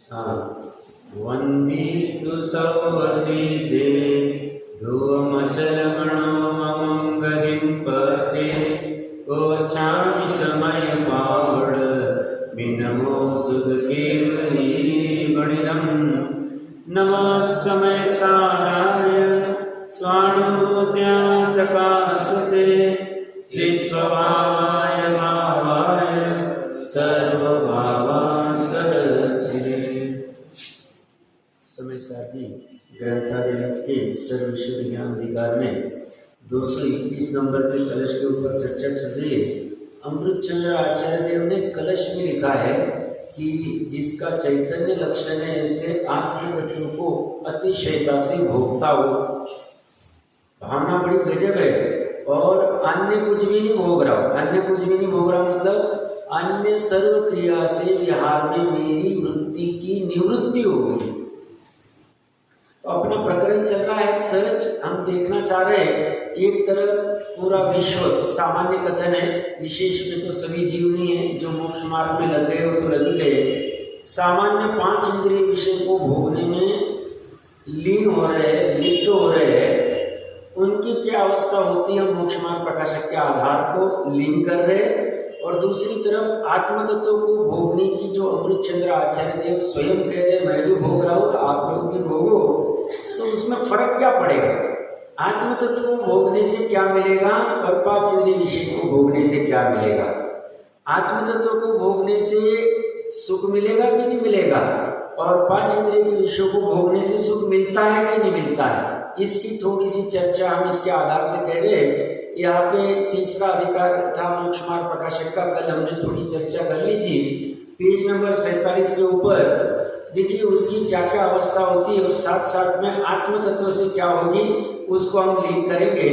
हाँ। वन्दितु सौवसीदे ध्रुवमचलमणो ममं गतिं पते ओछामि समय पावड विनमो सुध केवली गणिदं नमः समय साराय स्वानुभूत्या चकासते चित्स्वभावाय भावाय सर्वभावान्तरचिरे। समय सार जी ग्रंथालय के सर्व विश्व विज्ञान अधिकार में 231 नंबर के कलश के ऊपर चर्चा चल रही है। अमृतचंद्र आचार्य देव ने कलश में लिखा है कि जिसका चैतन्य लक्षण है ऐसे आत्म तत्व को अतिशयता से भोगता हो। भावना बड़ी गजब है। और अन्य कुछ भी नहीं भोग रहा, अन्य कुछ भी नहीं भोग रहा मतलब अन्य सर्व क्रिया से विहार में मेरी वृत्ति की निवृत्ति हो गई। तो अपना प्रकरण चल रहा है सहज, हम देखना चाह रहे हैं एक तरफ पूरा विश्व सामान्य कथन है, विशेष में तो सभी जीव नहीं है जो मोक्ष मार्ग में लग गए हो तो लग ही गए। सामान्य 5 इंद्रिय विषय को भोगने में लीन हो रहे हैं, लिप्त हो रहे हैं, उनकी क्या अवस्था होती है। मोक्ष मार्ग प्रकाशक के आधार को लीन कर रहे हैं। और दूसरी तरफ आत्म तत्व को भोगने की जो अमृतचंद्र आचार्य देव स्वयं कह रहे मैं भी भोग रहा हूँ आप लोग भी भोगो, तो उसमें फर्क क्या पड़ेगा। आत्म तत्व को भोगने से क्या मिलेगा और 5 इंद्रिय विषय को भोगने से क्या मिलेगा। आत्म तत्व को भोगने से सुख मिलेगा कि नहीं मिलेगा, और 5 इंद्रिय के विषयों को भोगने से सुख मिलता है कि नहीं मिलता है, इसकी थोड़ी सी चर्चा हम इसके आधार से कह रहे हैं। यहाँ पे तीसरा अधिकार था मोक्ष मार्ग प्रकाशक का, कल हमने थोड़ी चर्चा कर ली थी। पेज नंबर 47 के ऊपर देखिए उसकी क्या क्या अवस्था होती है और साथ साथ में आत्म तत्व से क्या होगी उसको हम लीन करेंगे।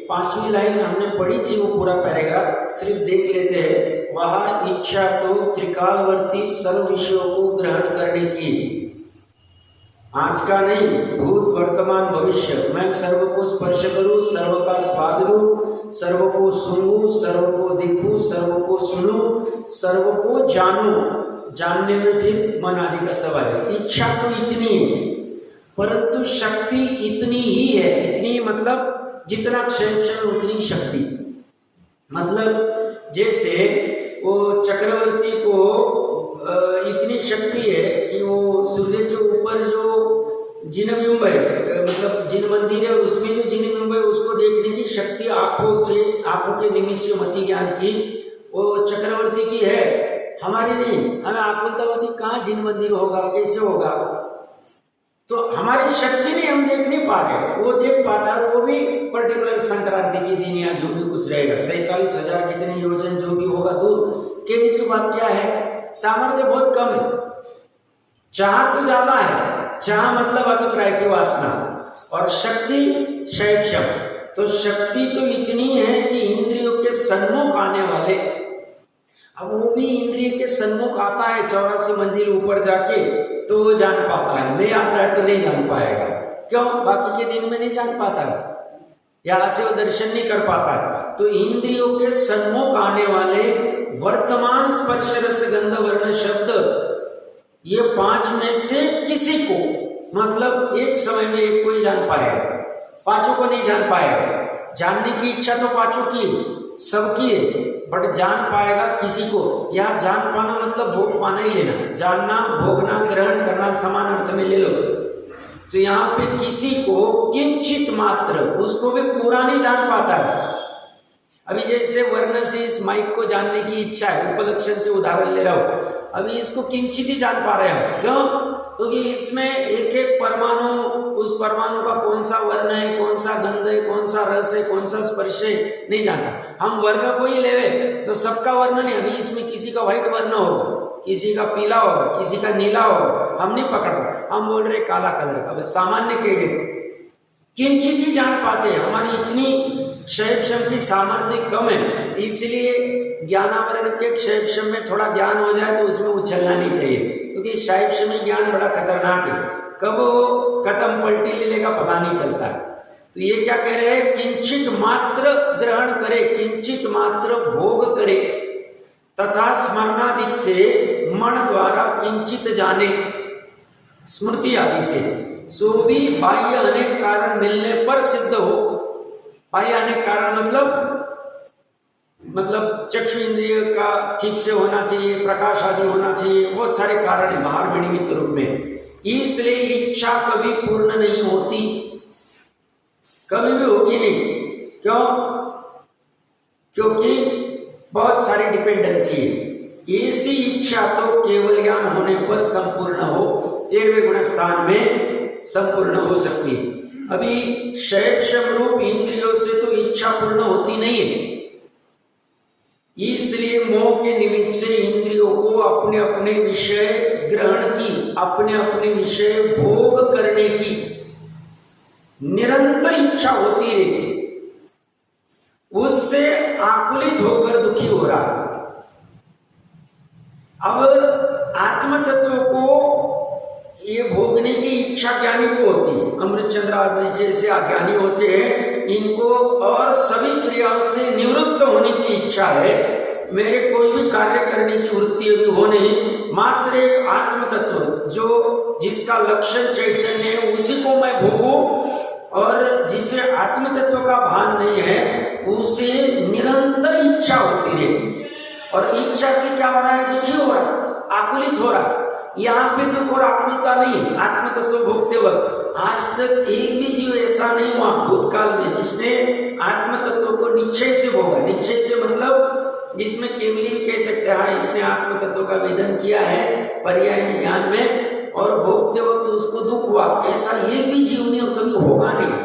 5वीं लाइन हमने पढ़ी थी, वो पूरा पैराग्राफ सिर्फ देख लेते हैं। वहाँ इच्छा तो त्रिकालवर्ती सर्व विषयों को ग्रहण करने की, आज का नहीं भूत वर्तमान भविष्य, मैं सर्व को स्पर्श करूं, सर्व का स्वाद लूं, सर्व को सूंघूं, सर्व को देखूं, सर्व को सुनूं, सर्व को जानूं। जानने में फिर मन आदि का सवाल है। इच्छा तो इतनी है परंतु शक्ति इतनी ही है। इतनी मतलब जितना क्षण उतनी शक्ति। मतलब जैसे वो चक्रवर्ती को इतनी शक्ति है कि वो सूर्य के ऊपर जो जिन बिंब है, मतलब जिन मंदिर है उसमें जो जिन बिंब है उसको देखने की शक्ति आंखों के निमित्त से मति ज्ञान की वो चक्रवर्ती की है, हमारी नहीं। हमें आकुलता होती कहाँ जिन मंदिर होगा, कैसे होगा, तो हमारी शक्ति नहीं, हम देख नहीं पा रहे। वो देख पाता है, वो भी पर्टिकुलर संक्रांति की दिन या जो भी कुछ रहेगा 47,000 कितने योजन जो भी होगा दूर। कहने की बात क्या है, सामर्थ्य बहुत कम है, चाह तो ज्यादा है। चाह मतलब अभिप्राय की वासना, और शक्ति शैव। तो शक्ति तो इतनी है कि इंद्रियों के सन्मुख आने वाले, अब वो भी इंद्रिय के सन्मुख आता है 84 मंजिल ऊपर जाके तो वो जान पाता है, नहीं आता है तो नहीं जान पाएगा। क्यों, बाकी के दिन में नहीं जान पाता है, यहाँ से वो दर्शन नहीं कर पाता है। तो इंद्रियों के सन्मुख आने वाले वर्तमान स्पर्श रस गंध वर्ण शब्द, ये 5 में से किसी को, मतलब एक समय में एक को ही जान पाएगा, 5 को नहीं जान पाएगा। जानने की इच्छा तो 5 की सबकी है, बट जान पाएगा किसी को। यहाँ जान पाना मतलब भोग पाना ही लेना, जानना भोगना ग्रहण करना समान अर्थ में ले लो। तो यहाँ पे किसी को किंचित मात्र, उसको भी पूरा नहीं जान पाता है। अभी जैसे वर्ण से इस माइक को जानने की इच्छा है, उपलक्षण से उदाहरण ले रहा हूं, अभी इसको किंचित ही जान पा रहे हैं। क्यों, क्योंकि इसमें एक एक परमाणु, उस परमाणु का कौन सा वर्ण है, कौन सा गंध है, कौन सा रस है, कौन सा स्पर्श है, नहीं जानता। हम वर्ण को ही लेवे तो सबका वर्ण नहीं, अभी इसमें किसी का व्हाइट वर्ण होगा, किसी का पीला होगा, किसी का नीला होगा, हम नहीं पकड़ रहे, हम बोल रहे काला कलर का। अब सामान्य कहेंगे किंचित ही जान पाते हैं, हमारी इतनी शैव की सामर्थ्य कम है, इसलिए ज्ञानावरण के शैव में थोड़ा ज्ञान हो जाए तो उसमें उछलना नहीं चाहिए, क्योंकि शैव में ज्ञान बड़ा खतरनाक है, कब वो कदम पलटी ले लेगा पता नहीं चलता है। तो ये क्या कह रहे हैं, किंचित मात्र ग्रहण करे, किंचित मात्र भोग करे, तथा स्मरणादिक से मन द्वारा किंचित जाने। स्मृति आदि से, सो भी बाह्य अनेक कारण मिलने पर सिद्ध हो। बाह्य अनेक कारण मतलब चक्षु इंद्रिय का ठीक से होना चाहिए, प्रकाश आदि होना चाहिए, बहुत सारे कारण है बाहर में निमित्त रूप में। इसलिए इच्छा कभी पूर्ण नहीं होती, कभी भी होगी नहीं। क्यों? क्योंकि बहुत सारी डिपेंडेंसी है। ऐसी इच्छा तो केवल ज्ञान होने पर संपूर्ण हो, 13वें गुण स्थान में संपूर्ण हो सकती है। अभी शैक्षम रूप इंद्रियों से तो इच्छा पूर्ण होती नहीं है, इसलिए मोह के निमित्त से इंद्रियों को अपने अपने विषय ग्रहण की, अपने अपने विषय भोग करने की निरंतर इच्छा होती रहती, उससे आकुलित होकर दुखी हो रहा। अब आत्म तत्व को ये भोगने की इच्छा ज्ञानी को होती है। अमृतचंद्र आदि जैसे अज्ञानी होते हैं, इनको और सभी क्रियाओं से निवृत्त होने की इच्छा है। मेरे कोई भी कार्य करने की वृत्ति अभी हो नहीं, मात्र एक आत्म तत्व जो जिसका लक्षण चैतन्य है उसी को मैं भोगूं, और जिसे आत्म तत्व का भान नहीं है उसे निरंतर इच्छा होती रहती। और इच्छा से क्या हो रहा है? दुखी हो रहा, आकुलित हो रहा। यहाँ पे दुख और आकुलता नहीं, आत्म तत्व भोगते वक्त आज तक एक भी जीव ऐसा नहीं हुआ भूतकाल में जिसने आत्म तत्व को निश्चय से भोगा। निश्चय से मतलब जिसमें केवल भी कह सकते हैं हाँ इसने आत्म तत्व का वेदन किया है पर्याय में ज्ञान में, और भोगते वक्त उसको दुख हुआ, ऐसा एक भी जीव नहीं और कभी होगा नहीं।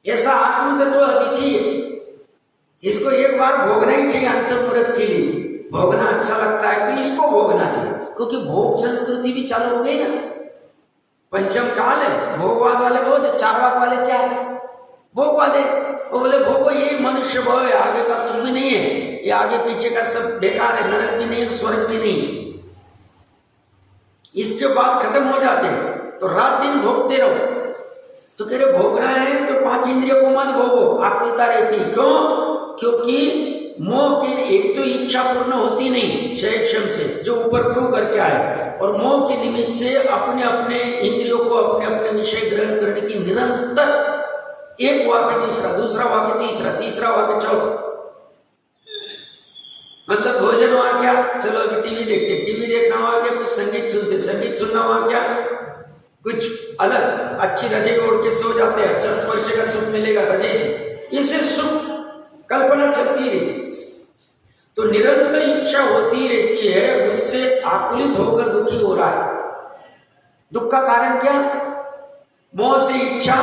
ऐसा आत्म तत्व अतिथि है, इसको एक बार भोगना ही चाहिए। अंतर्मुहूर्त के लिए भोगना अच्छा लगता है तो इसको भोगना चाहिए, क्योंकि भोग संस्कृति भी चालू हो गई ना। पंचम काल है, भोगवाद वाले बहुत है, चारवाक वाले क्या है? भोगवाद है। वो बोले भोगो ये मनुष्य भोग है, आगे का कुछ भी नहीं है, ये आगे पीछे का सब बेकार है, नरक भी नहीं है, स्वर्ग भी नहीं है, इसके बाद खत्म हो जाते। तो रात दिन भोगते रहो। तो तेरे भोगना है तो 5 इंद्रियों को मत भोगो, आकुलता रहती। क्यों? क्योंकि मोह की एक तो इच्छा पूर्ण होती नहीं शैक्षम से, जो ऊपर प्रूव करके आए, और मोह के निमित्त से अपने अपने इंद्रियों को अपने अपने विषय ग्रहण करने की निरंतर, एक वाक्य दूसरा, दूसरा वाक्य तीसरा, तीसरा वाक्य चौथा। मतलब भोजन हुआ क्या, चलो अभी टीवी देखते, टीवी देखना हुआ क्या, कुछ संगीत सुनते, संगीत सुनना हुआ क्या, कुछ अलग अच्छी रजाई ओढ़ के सो जाते, अच्छा स्पर्श का सुख मिलेगा रजाई से, इसे सुख कल्पना चलती रहती। तो निरंतर इच्छा होती रहती है, उससे आकुलित होकर दुखी हो रहा है। दुख का कारण क्या? मोह से इच्छा।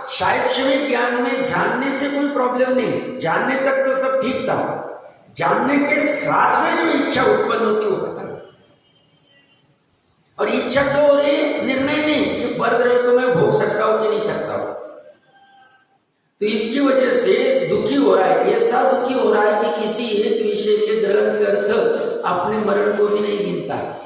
शैक्षणिक ज्ञान में जानने से कोई प्रॉब्लम नहीं, जानने तक तो सब ठीक था, जानने के साथ में जो इच्छा उत्पन्न होती है वो खत्म। और इच्छा क्यों हो रही है? निर्णय नहीं कि परद्रव्य को मैं भोग सकता हूं कि नहीं सकता हूं। तो इसकी वजह से दुखी हो रहा है। ऐसा दुखी हो रहा है कि किसी एक विषय के ग्रहण के अर्थ अपने मरण को भी नहीं गिनता है,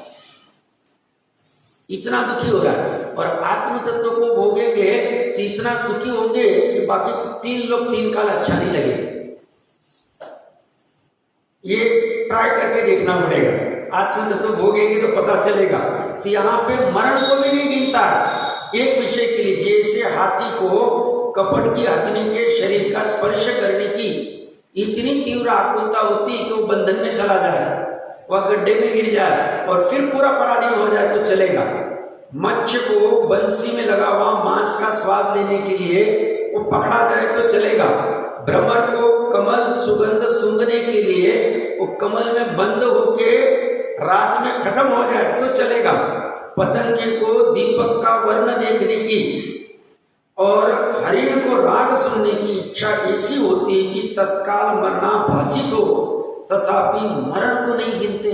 इतना दुखी हो रहा है। और आत्म तत्व को भोगेंगे तो इतना सुखी होंगे कि बाकी 3 लोग 3 काल अच्छा नहीं लगे। ये ट्राई करके देखना पड़ेगा। आत्म तत्व भोगेंगे तो पता चलेगा। तो यहाँ पे मरण को भी नहीं गिनता है एक विषय के लिए। जैसे हाथी को कपट की हथनी के शरीर का स्पर्श करने की इतनी तीव्र आकुलता होती है कि वो बंधन में चला जाए, वह गड्ढे में गिर जाए और फिर पूरा पराधीन हो जाए तो चलेगा। मच्छी को बंसी में लगा हुआ मांस का स्वाद लेने के लिए वो पकड़ा जाए तो चलेगा। भ्रमर को कमल सुगंध सूंघने के लिए वो कमल में बंद होके रात में खत्म हो जाए तो चलेगा। पतंगे को दीपक का वर्ण देखने की और हरिण को राग सुनने की इच्छा ऐसी होती है कि तत्काल मरना भाषित हो, तथापि मरण को नहीं गिनते।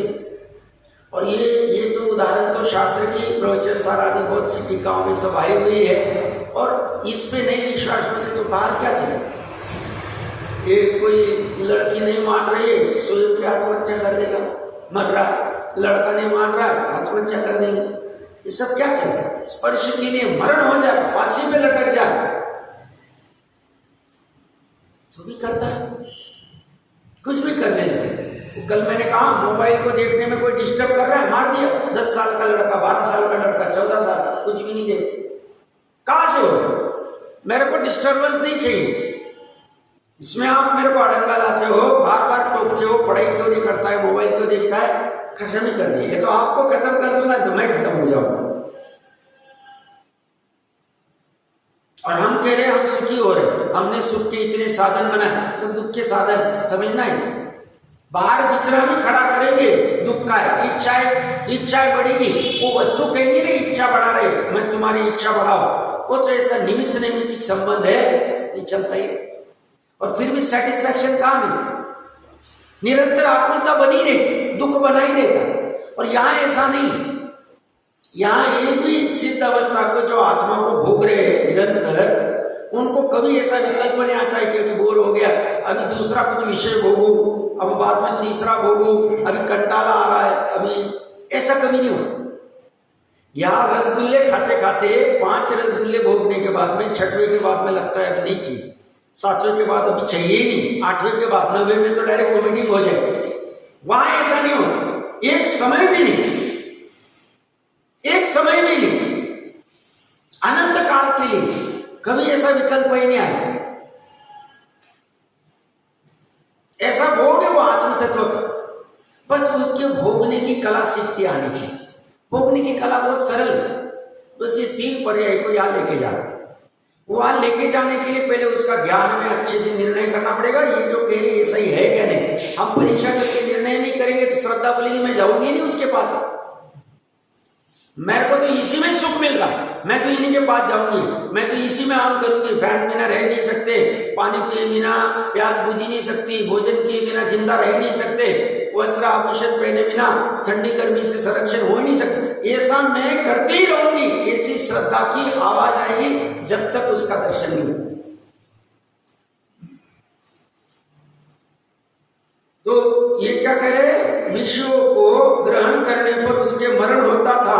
और ये तो उदाहरण तो शास्त्र की प्रवचन सार आदि बहुत सी टीकाओं में सब आई हुई है। और इस पे नहीं विश्वास होते तो बाहर क्या चले? ये कोई लड़की नहीं मान रही है, स्वयं की आत्महत्या कर देगा, मर रहा है। लड़का नहीं मान रहा है, आत्महत्या कर देंगे। ये सब क्या चले? स्पर्श के लिए मरण हो जाए, फांसी पे लटक जाए तो भी करता है, कुछ भी करने लगे। वो कल मैंने कहा मोबाइल को देखने में कोई डिस्टर्ब कर रहा है, मार दिया। 10 साल का लड़का, 12 साल का लड़का, 14 साल का, कुछ भी नहीं देख। कहां से हो? मेरे को डिस्टर्बेंस नहीं चाहिए। इसमें आप मेरे को अड़ंगा लाते हो, बार बार टोकते हो, पढ़ाई क्यों नहीं करता है, मोबाइल क्यों देखता है, खत्म ही कर दिए। ये तो आपको खत्म कर दूंगा तो मैं खत्म हो जाऊंगा। और हम कह रहे हैं हम सुखी हो रहे, हमने सुख के इतने साधन बनाए, सब दुख के साधन, समझना है। बाहर जितना भी खड़ा करेंगे दुख का है। इच्छाएं बढ़ेगी, वो वस्तु कहेंगी नहीं इच्छा बढ़ा रहे, मैं तुम्हारी इच्छा बढ़ाओ, वो तो ऐसा निमित्त नैमित्तिक संबंध है, ये चलता ही है। और फिर भी सेटिस्फैक्शन कहां मिले? निरंतर आकुलता बनी रहती, दुख बना ही रहता। और यहां ऐसा नहीं, यहां एक भी सिद्ध अवस्था को जो आत्मा को भोग रहे हैं निरंतर, उनको कभी ऐसा विकल्प नहीं आता है कि अभी बोर हो गया, अभी दूसरा कुछ विषय भोगू, अब बाद में तीसरा भोगू, अभी कंटाला आ रहा है, अभी ऐसा कभी नहीं हो। यहाँ रसगुल्ले खाते खाते 5 रसगुल्ले भोगने के बाद में, 6वें के बाद में लगता है अभी नहीं चाहिए, 7वें के बाद अभी चाहिए ही नहीं, 8वें के बाद 9वें में तो डायरेक्ट वोमिटिंग हो जाए। वहां ऐसा नहीं होता, एक समय भी नहीं, एक समय भी नहीं, अनंत काल के लिए कभी ऐसा विकल्प ही नहीं आया। ऐसा भोग है वो आत्म तत्व का, बस उसके भोगने की कला सीखती आनी चाहिए। भोगने की कला बहुत सरल, बस ये 3 पर्याय को यहाँ लेके जाना। वहां लेके जाने के लिए पहले उसका ज्ञान में अच्छे से निर्णय करना पड़ेगा, ये जो कह रहे ये सही है क्या नहीं। हम परीक्षा करके निर्णय नहीं करेंगे तो श्रद्धा बोलेगी मैं जाऊंगी नहीं उसके पास, मेरे को तो इसी में सुख मिल रहा है, मैं तो इन्हीं के पास जाऊंगी, मैं तो इसी में आम करूंगी। फैन बिना रह नहीं सकते, पानी पिए बिना प्यास बुझी नहीं सकती, भोजन किए बिना जिंदा रह नहीं सकते, वस्त्र आभूषण पहने बिना ठंडी गर्मी से संरक्षण हो ही नहीं सकते। ऐसा मैं करती ही रहूंगी, ऐसी श्रद्धा की आवाज आएगी जब तक उसका दर्शन नहीं हो। तो ये क्या कह रहे, विषयों को ग्रहण करने पर उसके मरण होता था,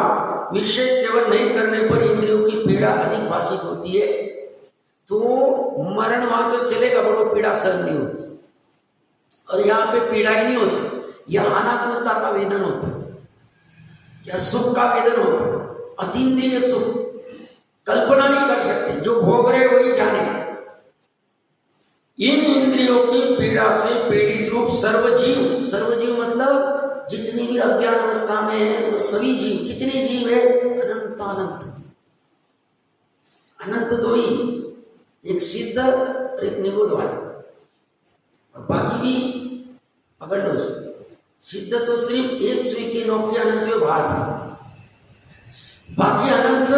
विषय सेवन नहीं करने पर इंद्रियों की पीड़ा अधिक भाषित होती है। तो मरण वहां तो चलेगा, बड़ो पीड़ा सहन नहीं होती। और यहाँ पे पीड़ा ही नहीं होती, यह अनाकुलता का वेदन होता है, यह सुख का वेदन होता है, अतीन्द्रिय सुख, कल्पना नहीं कर सकते, जो भोग रहे वही जाने। इन इंद्रियों की पीड़ा से पीड़ित रूप सर्वजीव, सर्वजीव मतलब जितनी भी अज्ञान अवस्था में है वो सभी जीव, कितने जीव है, अनंत अनंत, अनंत 2 ही, एक सिद्ध और एक निगूढ़ वाला, और बाकी भी पकड़ लो। सिद्ध तो सिर्फ एक सुई की नोक के अनंत में भाग है, बाकी अनंत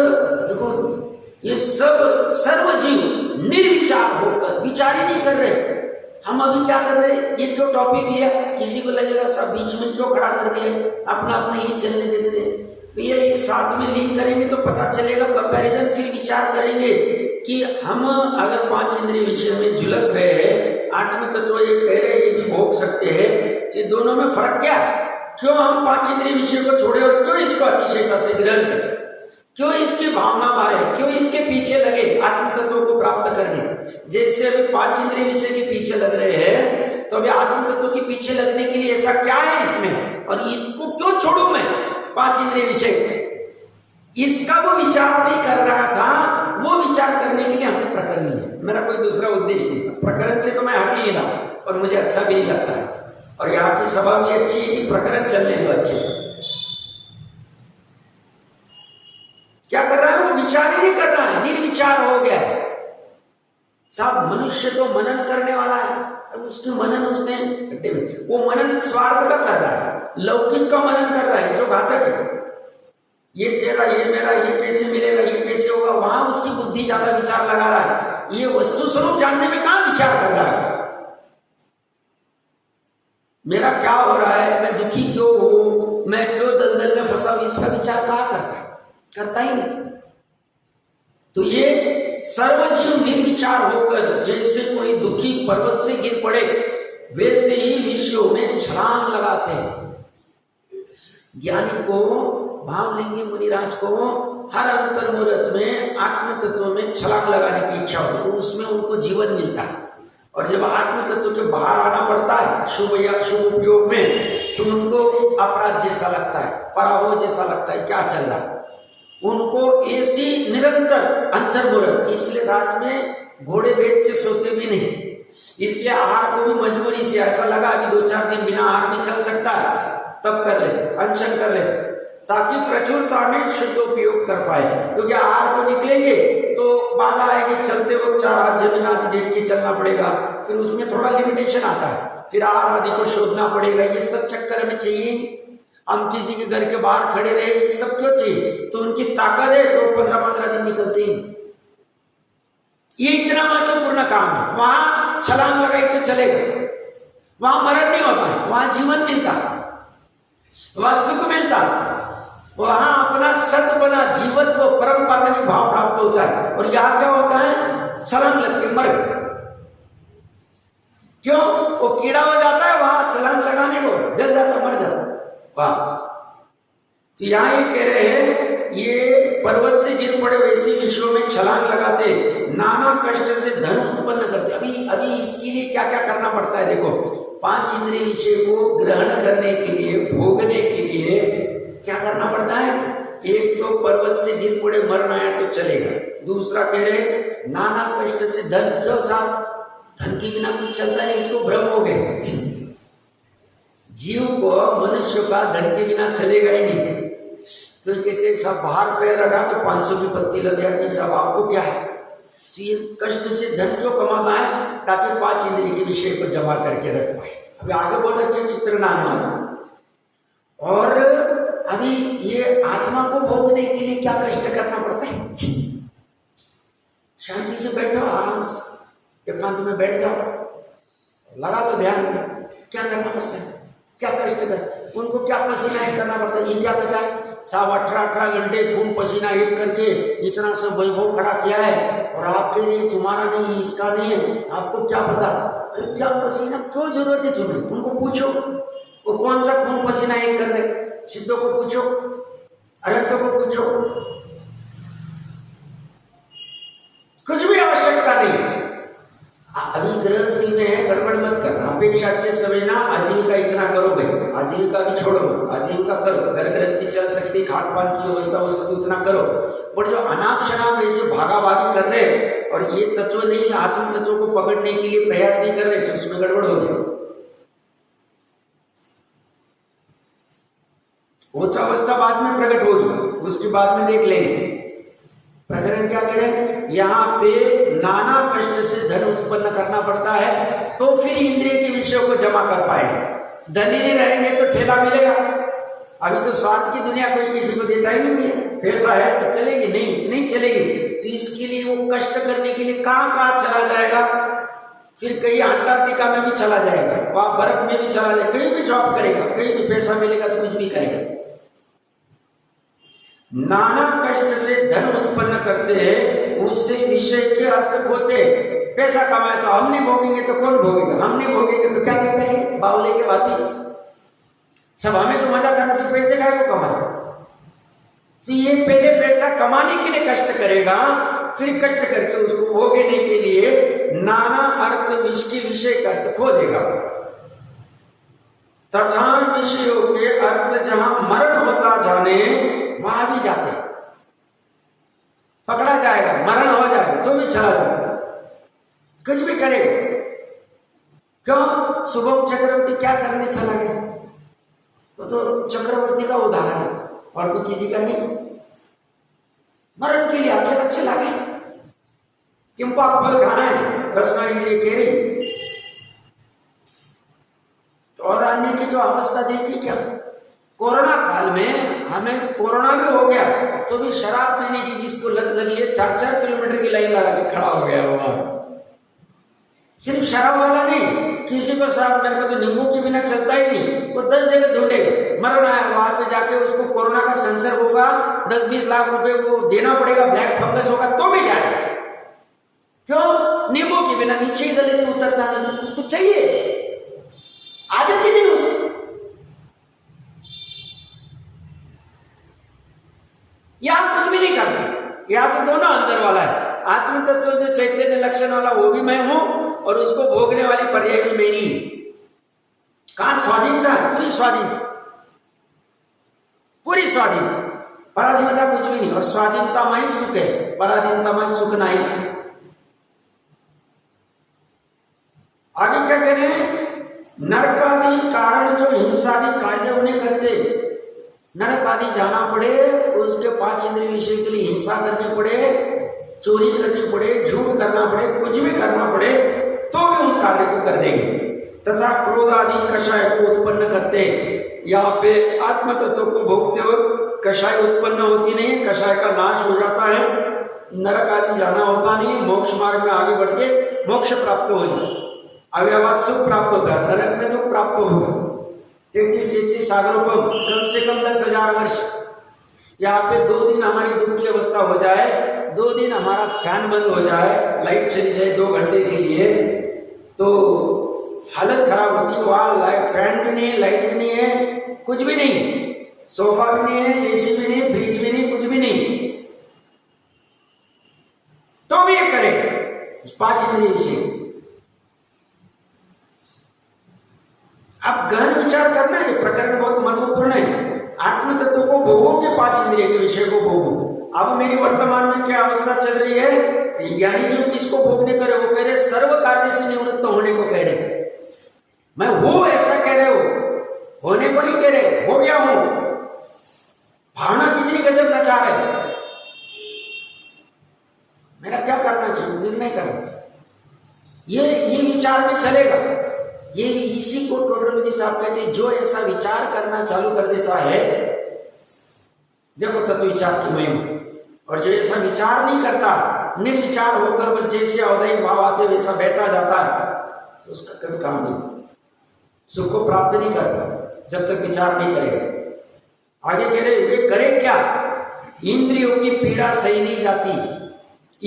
देखो, ये सब सर्वजीव निर्विचार होकर, विचार ही नहीं कर रहे। हम अभी क्या कर रहे हैं, ये जो टॉपिक लिया, किसी को लगेगा सब बीच में क्यों खड़ा कर दिया, अपना अपना ही चलने दे देते। भैया ये साथ में लिंक करेंगे तो पता चलेगा, कंपैरिजन, फिर विचार करेंगे कि हम अगर 5 इंद्रिय विषय में झुलस रहे हैं, आत्म तत्व ये कह रहे ये भी भोग सकते हैं, तो दोनों में फर्क क्या है? क्यों हम 5 इंद्रिय विषय को छोड़े और क्यों इसको अतिशयता से ग्रहण करें, क्यों इसकी भावना आए, क्यों इसके पीछे लगे आत्म तत्व को प्राप्त करने। जैसे अभी 5 इंद्रिय विषय के पीछे लग रहे हैं, तो अभी आत्म तत्व के पीछे लगने के लिए ऐसा क्या है इसमें, और इसको क्यों छोड़ू मैं 5 इंद्रिय विषय, इसका वो विचार नहीं कर रहा था, वो विचार करने के लिए हम प्रकरण है, मेरा कोई दूसरा उद्देश्य नहीं था। प्रकरण से तो मैं हट ही रहा और मुझे अच्छा भी नहीं लगता है, और यहाँ की सभा भी अच्छी है कि प्रकरण चलने दो अच्छे से। क्या कर रहा है वो, विचार ही नहीं कर रहा है, निर्विचार हो गया है। साहब मनुष्य तो मनन करने वाला है, और उसके मनन उसने गड्ढे में, वो मनन स्वार्थ का कर रहा है, लौकिक का मनन कर रहा है जो घातक है। ये चेहरा, ये मेरा, ये कैसे मिलेगा, ये कैसे होगा, वहां उसकी बुद्धि ज्यादा विचार लगा रहा है। ये वस्तु स्वरूप जानने में कहां विचार कर रहा है, मेरा क्या हो रहा है, मैं दुखी क्यों हूं, मैं क्यों दलदल में फंसा हूं, इसका विचार कहां करता है, करता ही नहीं। तो ये सर्वजीव निर्विचार होकर जैसे कोई दुखी पर्वत से गिर पड़े, वैसे ही विषयों में छलांग लगाते हैं। ज्ञानी को, भावलिंगी मुनिराज को हर अंतर मुहूर्त में आत्म तत्व में छलांग लगाने की इच्छा होती है, उसमें उनको जीवन मिलता है। और जब आत्म तत्व के बाहर आना पड़ता है शुभ या शुभ उपयोग में, तो उनको अपराध जैसा लगता है, पराभव जैसा लगता है, क्या चल रहा है। उनको ऐसी निरंतर अंतर्मुरत, इसलिए रात में घोड़े बेच के सोते भी नहीं, इसलिए आहार को भी मजबूरी से, ऐसा लगा अभी 2-4 दिन बिना आहार भी चल सकता है, तब कर लेते, अनशन कर लेते, ताकि प्रचुरता में शुद्ध उपयोग कर पाए। क्योंकि आहार को निकलेंगे तो बाधा आएगी, चलते वक्त 4 हाथ जमीन आदि देख के चलना पड़ेगा, फिर उसमें थोड़ा लिमिटेशन आता है, फिर आहार आदि को शोधना पड़ेगा। ये सब चक्कर हमें चाहिए। हम किसी के घर के बाहर खड़े रहे, ये सब क्यों चाहिए? तो उनकी ताकत है तो 15-15 दिन निकलते ही। ये इतना महत्वपूर्ण काम है। वहां छलांग लगाई तो चलेगा, वहां मरण नहीं होता है, वहां जीवन मिलता, वहां सुख मिलता, वहां अपना सतपना, जीवत्व, परम पावनी भाव प्राप्त होता है। और यहां क्या होता है? छलांग लग के मर गए। क्यों? वो कीड़ा हो जाता है वहां छलांग लगाने को, जल जाता, मर जाता। वाह! तो यहां ये कह रहे हैं, ये पर्वत से गिर पड़े वैसे विश्व में छलांग लगाते, नाना कष्ट से धन उत्पन्न करते। अभी इसके लिए क्या क्या करना पड़ता है देखो। 5 इंद्रिय विषय को ग्रहण करने के लिए, भोगने के लिए क्या करना पड़ता है? एक तो पर्वत से गिर पड़े, मरण आया तो चलेगा। दूसरा कह रहे नाना कष्ट से धन, क्यों साहब? धन के बिना कुछ चलता नहीं, इसको भ्रम हो गए। जीव को, मनुष्य का धन के बिना चलेगा ही नहीं। तो कहते सब बाहर पैर रखा तो 500 की पत्ती लग जाती, सब आपको क्या है? तो ये कष्ट से धन क्यों कमाना है? ताकि 5 इंद्रिय के विषय को जमा करके रख पाए। अभी आगे बहुत अच्छे चित्र लाने वाला। और अभी ये आत्मा को भोगने के लिए क्या कष्ट करना पड़ता है? शांति से बैठो, आराम से एकांत में बैठ जाओ, लगा लो ध्यान। क्या करना पड़ता है? क्या कष्ट कर? उनको क्या पसीना एक करना पड़ता है? ये क्या कहता है? 18 घंटे खून पसीना एक करके इतना सब वैभव खड़ा किया है, और आपके लिए तुम्हारा नहीं, इसका नहीं है, आपको क्या पता? क्या पसीना क्यों जरूरत है तुम्हें? तुमको पूछो, वो कौन सा खून पसीना एक कर दे? सिद्धों को पूछो, अरहतों को पूछो, कुछ भी आवश्यकता नहीं। अभी गृहस्थी में गड़बड़ मत करना, अपेक्षा अच्छे समझना, आजीविका इतना करो भाई, आजीविका भी छोड़ो, आजीविका करो, घर गृहस्थी चल सकती, खान पान की व्यवस्था हो सकती उतना करो। पर जो अनाप शनाप ऐसे भागा भागी कर रहे और ये तत्व नहीं, आत्म तत्व को पकड़ने के लिए प्रयास नहीं कर रहे, तो उसमें गड़बड़ हो गया। वो तो अवस्था बाद में प्रकट होगी, उसके बाद में देख लेंगे। प्रकरण क्या कह रहे हैं? यहाँ पे नाना कष्ट से धन उत्पन्न करना पड़ता है, तो फिर इंद्रिय के विषयों को जमा कर पाएंगे। धनी नहीं रहेंगे तो ठेला मिलेगा। अभी तो स्वार्थ की दुनिया, कोई किसी को देता ही नहीं है। पैसा है तो चलेगी, नहीं चलेगी। तो इसके लिए वो कष्ट करने के लिए कहाँ कहाँ चला जाएगा? फिर कहीं अंटार्कटिका में भी चला जाएगा, वहां बर्फ में भी चला जाएगा, कहीं भी जॉब करेगा, कहीं भी पैसा मिलेगा तो कुछ भी करेगा। नाना कष्ट से धन उत्पन्न करते हैं, उससे विषय के अर्थ खोते। पैसा कमाए तो हम नहीं भोगेंगे तो कौन भोगेगा? हम नहीं भोगेंगे तो क्या कहते हैं बावले के बाती, सब हमें तो मजा करना, तो पैसे का को कमाए। तो ये पहले पैसा कमाने के लिए कष्ट करेगा, फिर कष्ट करके उसको भोगने के लिए नाना अर्थ विषय का अर्थ खो देगा। तथा विषयों के अर्थ जहां मरण होता जाने, वहां भी जाते, पकड़ा जाएगा, मरण हो जाएगा तो भी चला जाएगा, कुछ भी करेगा। क्यों? शुभम चक्रवर्ती क्या करने चला गया? वो तो चक्रवर्ती का उदाहरण है, और तो किसी का नहीं। मरण के लिए अकेला चला गया, किंपा फल खाना है, रसना इंद्रिय कह रही। तो और अन्य की तो अवस्था देखी क्या? कोरोना काल में हमें कोरोना भी हो गया तो भी शराब पीने की जिसको लत लगी है, 4-4 किलोमीटर की लाइन लगा के खड़ा हो गया होगा। सिर्फ शराब वाला नहीं, किसी को साहब मेरे को तो नींबू के बिना चलता ही नहीं, वो 10 जगह ढूंढेगा। मरण आया, वहां पे जाके उसको कोरोना का संसर्ग होगा, 10-20 लाख रुपए वो देना पड़ेगा, ब्लैक फंगस होगा तो भी जाएगा। क्यों? नींबू के बिना नीचे ही गले में उतरता नहीं, उसको चाहिए, आदत ही नहीं उसको। यहां कुछ भी नहीं करना, यहां तो दोनों अंदर वाला है। आत्म तत्व जो चैतन्य लक्षण वाला वो भी मैं हूं, और उसको भोगने वाली पर्याय भी मेरी। कहां स्वाधीनता है? पूरी स्वाधीनता, पूरी स्वाधीनता, पराधीनता कुछ भी नहीं। और स्वाधीनता में ही सुख है, पराधीनता में सुख नहीं। आगे क्या कह रहे हैं? नरक आदि कारण जो हिंसादि कार्य उन्हें करते, नरक आदि जाना पड़े, उसके 5 इंद्रिय विषय के लिए हिंसा करनी पड़े, चोरी करनी पड़े, झूठ करना पड़े, कुछ भी करना पड़े, तो भी उन कार्य को कर देंगे। तथा क्रोध आदि कषाय को उत्पन्न करते, यहाँ पे आत्म तत्व को भोगते वक्त कषाय उत्पन्न होती नहीं, कषाय का नाश हो जाता है, नरक आदि जाना होता नहीं, मोक्ष मार्ग में आगे बढ़ के मोक्ष प्राप्त हो जाए, अव्यवहार सुख प्राप्त होगा, नरक में तो प्राप्त होगा 33 सागरों, कम से कम 10,000 वर्ष। यहाँ पे 2 दिन हमारी दुख की अवस्था हो जाए, 2 दिन हमारा फैन बंद हो जाए, लाइट चली जाए 2 घंटे के लिए, तो हालत खराब होती है। वहां फैन भी नहीं है, लाइट भी नहीं है, कुछ भी नहीं, सोफा भी नहीं है, एसी भी नहीं, फ्रिज भी नहीं, कुछ भी नहीं, तो भी ये करे 5 इंद्रिय विषय। अब गहन विचार करना है, प्रकरण बहुत महत्वपूर्ण है। आत्म तत्व को भोगो के 5 इंद्रिय के विषय को भोगो। अब मेरी वर्तमान में क्या अवस्था चल रही है? ज्ञानी जी किसको भोगने करे? वो कह रहे सर्व कार्य से निवृत्त होने को कह रहे। मैं हूं ऐसा कह रहे हो, होने को नहीं कह रहे, हो गया हूं। भावना कितनी गजब नचा रहे। मेरा क्या करना चाहिए? निर्णय करना चाहिए। ये विचार में चलेगा। ये इसी को टोडरमल जी साहब कहते हैं, जो ऐसा विचार करना चालू कर देता है, देखो तत्व विचार की महिमा। और जो ऐसा विचार नहीं करता, निर्विचार होकर बस जैसे अवधि भाव आते वैसा बहता जाता है, तो उसका कभी काम नहीं, सुख को प्राप्त नहीं करता जब तक विचार नहीं करेगा। आगे कह रहे वे करे क्या? इंद्रियों की पीड़ा सही नहीं जाती,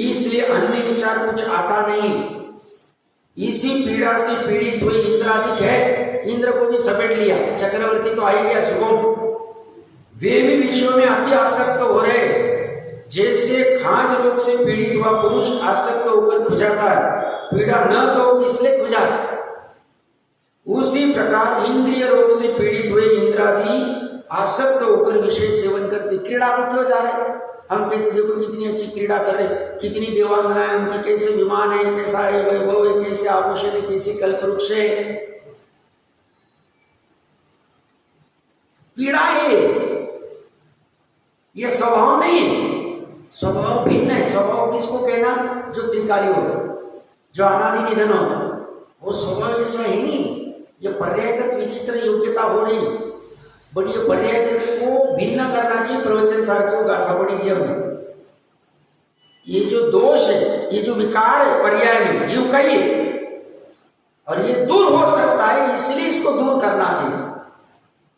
इसलिए अन्य विचार कुछ आता नहीं। इसी पीड़ा से पीड़ित हुए इंद्रादिक है, इंद्र को भी समेट लिया, चक्रवर्ती तो आ ही गया सुगम। वे भी विषयों में अति आसक्त हो रहे, जैसे खाज रोग से पीड़ित हुआ पुरुष आसक्त होकर खुजाता है, पीड़ा न तो किसलिए खुजा, उसी प्रकार इंद्रिय रोग से पीड़ित हुए इंद्रादि आसक्त होकर विषय सेवन करते। क्रीड़ा को क्यों जा रहे? हम कहते देखो कितनी अच्छी क्रीड़ा कर रहे, कितनी देवांगनाएं, उनकी कैसे विमान है, कैसा है वैभव है, कैसे आभूषण है, कैसे कल्पवृक्ष है। पीड़ा है, यह स्वभाव नहीं, स्वभाव भिन्न है। स्वभाव किसको कहना? जो त्रिकाली हो, जो अनादि निधन हो, वो स्वभाव ऐसा ही नहीं। ये पर्यायगत विचित्र योग्यता हो रही, बट ये पर्यायगत को भिन्न करना चाहिए। प्रवचन सार को गाथा पड़ी थी हमने। ये जो दोष है, ये जो विकार है पर्याय में, जीव का ही, और ये दूर हो सकता है, इसलिए इसको दूर करना चाहिए।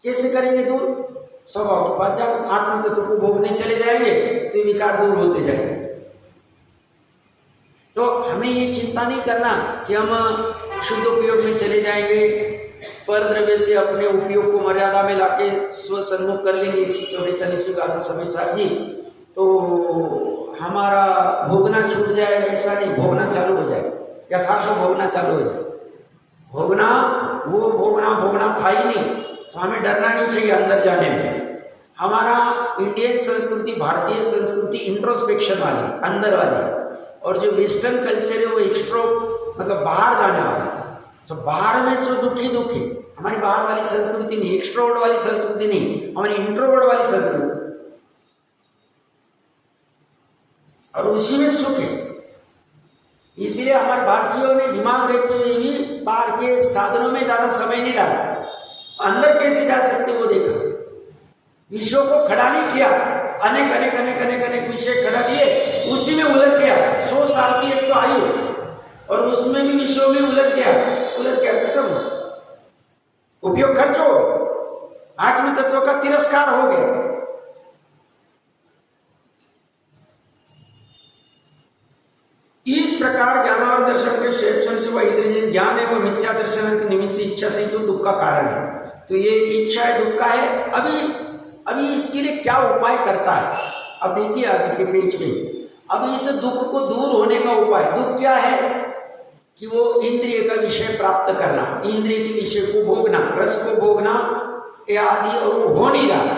कैसे करेंगे दूर? स्वभाव के पास जब आत्म तत्व को भोगने चले जाएंगे तो विकार दूर होते जाएंगे। तो हमें ये चिंता नहीं करना कि हम शुद्ध उपयोग में चले जाएंगे, पर द्रव्य से अपने उपयोग को मर्यादा में लाके स्वसन्मुख कर लेंगे। 144 गाथा समय साहब जी, तो हमारा भोगना छूट जाएगा, ऐसा नहीं, भोगना चालू हो जाए, यथार्थ भोगना चालू हो जाए। भोगना वो भोगना था ही नहीं, तो हमें डरना नहीं चाहिए अंदर जाने में। हमारा इंडियन संस्कृति, भारतीय संस्कृति इंट्रोस्पेक्शन वाली, अंदर वाली, और जो वेस्टर्न कल्चर है वो एक्स्ट्रो, मतलब बाहर जाने वाला। तो बाहर में जो दुखी दुखी, हमारी बाहर वाली संस्कृति नहीं, एक्सट्रोवर्ड वाली संस्कृति नहीं, हमारी इंट्रोवर्ड वाली संस्कृति, और उसी में सुख है। इसलिए हमारे भारतीयों ने दिमाग रहते हुए भी बाहर के साधनों में ज्यादा समय नहीं डाला, अंदर कैसे जा सकते वो देखा, विषयों को खड़ा नहीं किया, अनेक अनेक अनेक अनेक अनेक विषय खड़ा किए, उसी में उलझ गया। 100 साल की एक तो आयु, और उसमें भी विषयों में उलझ गया, खत्म, उपयोग खर्च हो, आत्म तत्व का तिरस्कार हो गया। इस प्रकार ज्ञान और दर्शन के क्षेत्र से वह इंद्रिय ज्ञान एवं मिथ्या दर्शन के निमित्त से इच्छा से जो दुख का कारण है। तो ये इच्छा है, दुख का है। अभी इसके लिए क्या उपाय करता है? अब देखिए आगे के पेज में, अब इस दुख को दूर होने का उपाय, दुख क्या है? कि वो इंद्रिय का विषय प्राप्त करना, इंद्रिय के विषय को भोगना, रस को भोगना ये आदि, और वो हो नहीं रहा,